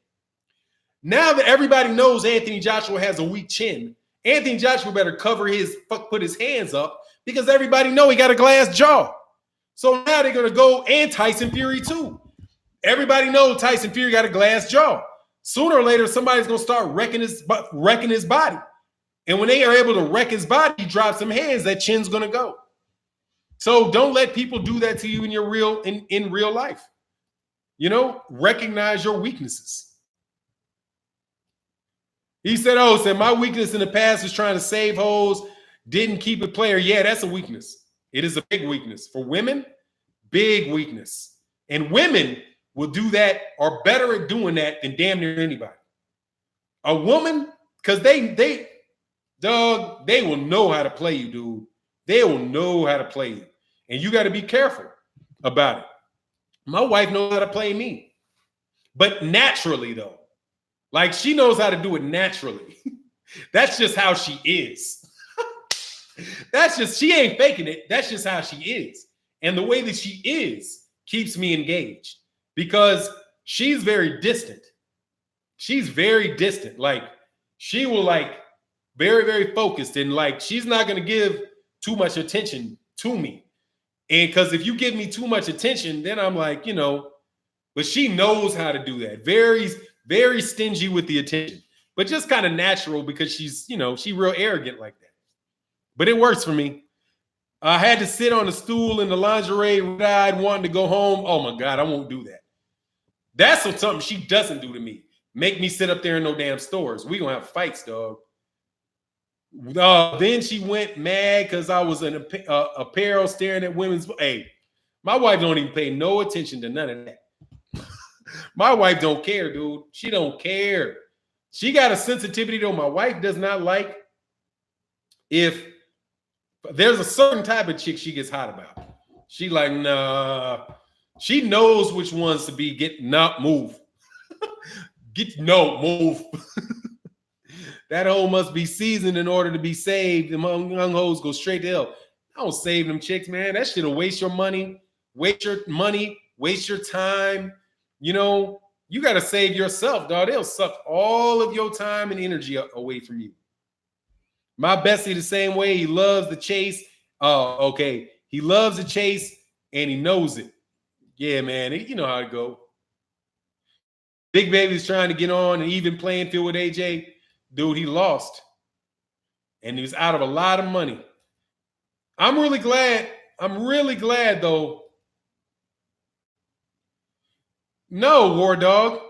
S1: Now that everybody knows Anthony Joshua has a weak chin, Anthony Joshua better put his hands up, because everybody know he got a glass jaw. So now they're going to go, and Tyson Fury too. Everybody knows Tyson Fury got a glass jaw. Sooner or later, somebody's going to start wrecking his body. And when they are able to wreck his body, he drops some hands, that chin's going to go. So don't let people do that to you in real life. You know, recognize your weaknesses. He said, my weakness in the past was trying to save hoes, didn't keep a player. Yeah, that's a weakness. It is a big weakness. For women, big weakness. And women will do that, or better at doing that than damn near anybody. A woman, because they will know how to play you, dude. They will know how to play you. And you got to be careful about it. My wife knows how to play me. But naturally, though. Like, she knows how to do it naturally. That's just how she is. She ain't faking it. That's just how she is. And the way that she is keeps me engaged, because she's very distant. She's very distant. Like, she will very, very focused, and she's not going to give too much attention to me. And because if you give me too much attention, then I'm but she knows how to do that. Very, very stingy with the attention, but just kind of natural, because she's real arrogant like that. But it works for me. I had to sit on a stool in the lingerie, red-eyed, wanting to go home. Oh my God, I won't do that. That's something she doesn't do to me. Make me sit up there in no damn stores. We gonna have fights, dog. Then she went mad because I was in apparel staring at women's. Hey, my wife don't even pay no attention to none of that. My wife don't care, dude. She don't care. She got a sensitivity, though. My wife does not like if there's a certain type of chick she gets hot about. She nah. She knows which ones to be move. Move. That hoe must be seasoned in order to be saved. The young hoes go straight to hell. I don't save them chicks, man. That shit'll waste your money, waste your time. You got to save yourself, dog. They'll suck all of your time and energy away from you. My bestie, the same way. He loves the chase. Oh, okay. He loves the chase, and he knows it. Yeah, man. You know how it go. Big Baby's trying to get on an even playing field with AJ. Dude, he lost. And he was out of a lot of money. I'm really glad, though. No, War Dog.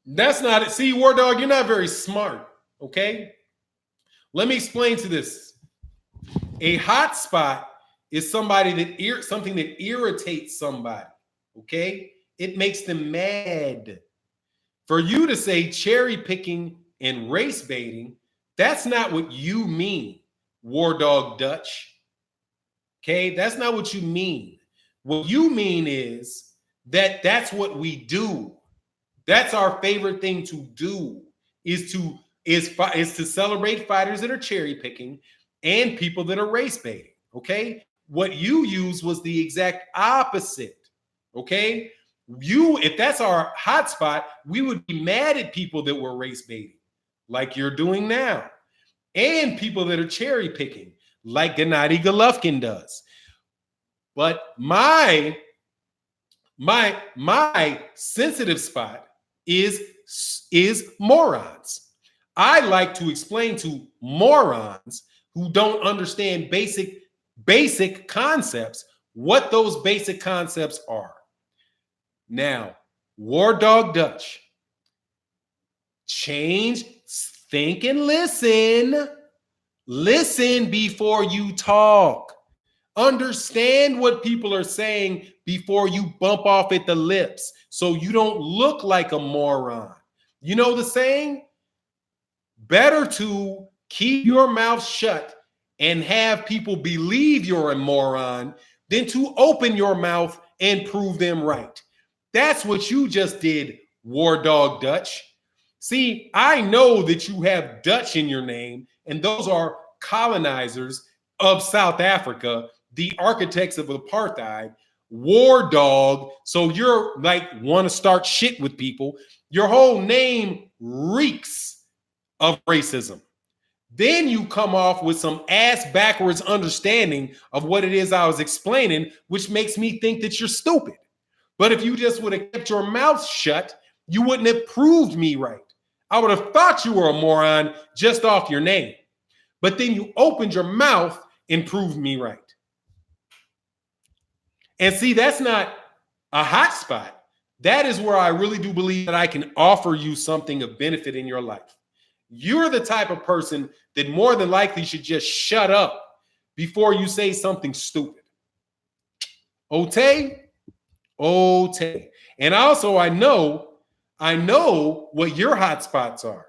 S1: That's not it. See, War Dog, you're not very smart, okay? Let me explain to this. A hot spot is something that irritates somebody, okay? It makes them mad. For you to say cherry picking and race baiting, that's not what you mean, War Dog Dutch. Okay, that's not what you mean. What you mean is that's what we do. That's our favorite thing to do, is to celebrate fighters that are cherry picking and people that are race baiting. Okay, what you used was the exact opposite. Okay, if that's our hot spot, we would be mad at people that were race baiting, like you're doing now, and people that are cherry picking, like Gennady Golovkin does. But my sensitive spot is morons. I like to explain to morons who don't understand basic concepts what those basic concepts are. Now, War Dog Dutch, change, think and listen. Listen before you talk. Understand what people are saying before you bump off at the lips, so you don't look like a moron. You know the saying? Better to keep your mouth shut and have people believe you're a moron than to open your mouth and prove them right. That's what you just did, War Dog Dutch. See, I know that you have Dutch in your name, and those are colonizers of South Africa, the architects of apartheid. War Dog. So you're like, want to start shit with people. Your whole name reeks of racism. Then you come off with some ass backwards understanding of what it is I was explaining, which makes me think that you're stupid. But if you just would have kept your mouth shut, you wouldn't have proved me right. I would have thought you were a moron just off your name. But then you opened your mouth and proved me right. And see, that's not a hot spot. That is where I really do believe that I can offer you something of benefit in your life. You're the type of person that more than likely should just shut up before you say something stupid. Ote? Ote. And also, I know what your hot spots are.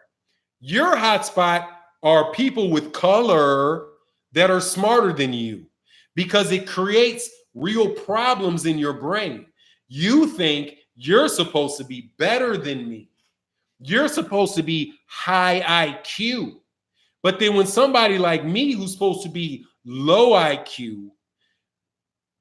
S1: Your hot spot are people with color that are smarter than you, because it creates real problems in your brain. You think you're supposed to be better than me. You're supposed to be high IQ. But then when somebody like me, who's supposed to be low IQ,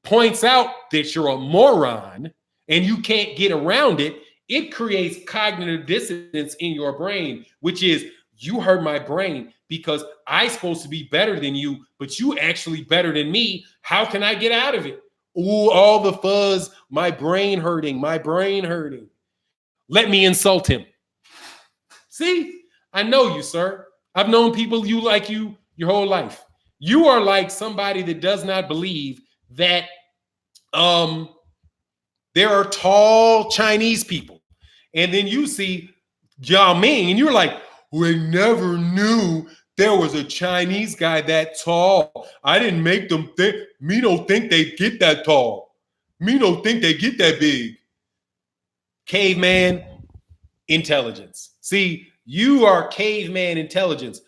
S1: points out that you're a moron and you can't get around it, it creates cognitive dissonance in your brain, which is, you hurt my brain because I'm supposed to be better than you, but you actually better than me. How can I get out of it? Ooh, all the fuzz, my brain hurting. Let me insult him. See, I know you, sir. I've known people like you your whole life. You are like somebody that does not believe that there are tall Chinese people. And then you see Yao Ming, and you're like, we never knew there was a Chinese guy that tall. I didn't make them think. Me don't think they get that tall. Me don't think they get that big. Caveman intelligence. See, you are caveman intelligence.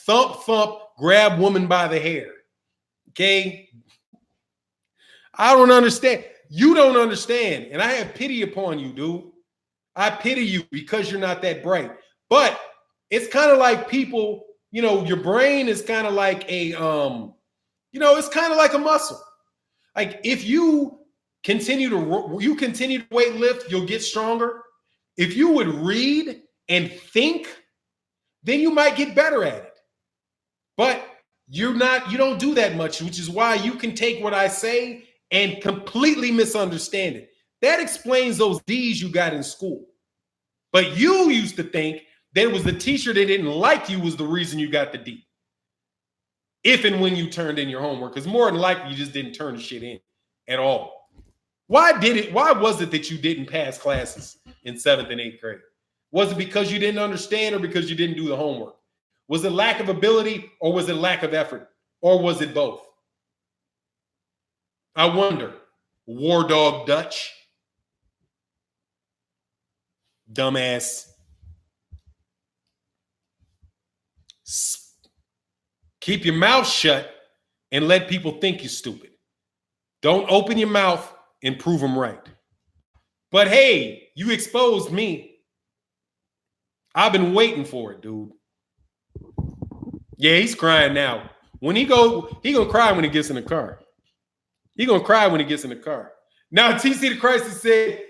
S1: Thump, thump, grab woman by the hair. Okay? I don't understand. You don't understand. And I have pity upon you, dude. I pity you because you're not that bright. But it's kind of like people, your brain is kind of like a, it's kind of like a muscle. Like if you continue to weight lift, you'll get stronger. If you would read and think, then you might get better at it. But you don't do that much, which is why you can take what I say and completely misunderstand it. That explains those D's you got in school. But you used to think that it was the teacher that didn't like you was the reason you got the D. If and when you turned in your homework, because more than likely you just didn't turn the shit in at all. Why was it that you didn't pass classes in 7th and 8th grade? Was it because you didn't understand or because you didn't do the homework? Was it lack of ability or was it lack of effort? Or was it both? I wonder. War Dog Dutch. Dumbass. Keep your mouth shut and let people think you're stupid. Don't open your mouth and prove them right. But hey, you exposed me. I've been waiting for it, dude. Yeah, he's crying now. When he gonna cry when he gets in the car. He gonna cry when he gets in the car. Now, TC the Crisis said,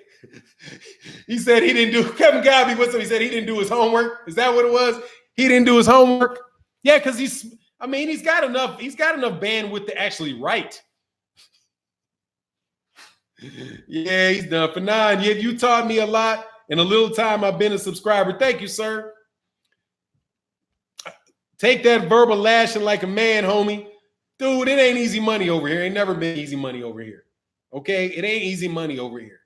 S1: he said he didn't do, Kevin Gabby, what's up? He said he didn't do his homework. Is that what it was? He didn't do his homework? Yeah, because he's got enough bandwidth to actually write. Yeah, he's done. Fannon, you taught me a lot in a little time I've been a subscriber. Thank you, sir. Take that verbal lashing like a man, homie. Dude, it ain't easy money over here. Ain't never been easy money over here. Okay? It ain't easy money over here.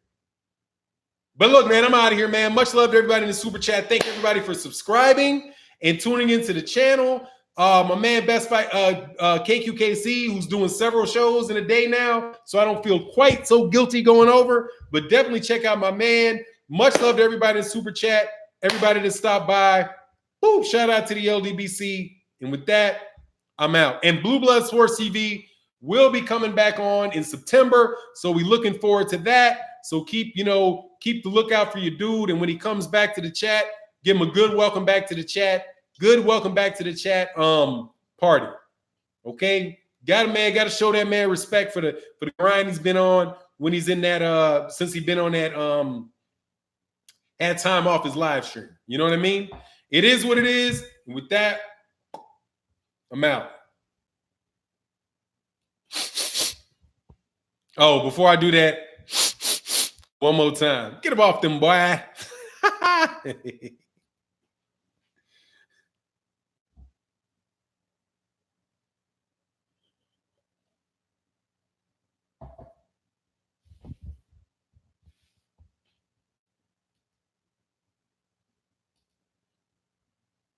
S1: But look, man, I'm out of here, man. Much love to everybody in the super chat. Thank everybody for subscribing and tuning into the channel. My man Best Buy, KQKC, who's doing several shows in a day now, so I don't feel quite so guilty going over, but definitely check out my man. Much love to everybody in the super chat, everybody that stopped by. Boom, shout out to the LDBC. And with that, I'm out. And Blue Blood Sports TV will be coming back on in September. So we're looking forward to that. So keep the lookout for your dude. And when he comes back to the chat, give him a good welcome back to the chat. Good welcome back to the chat party. Okay. Got to show that man respect for the grind he's been on when he's in that since he's been on that had time off his live stream. You know what I mean? It is what it is. And with that, I'm out. Oh, before I do that, one more time. Get him off them, boy.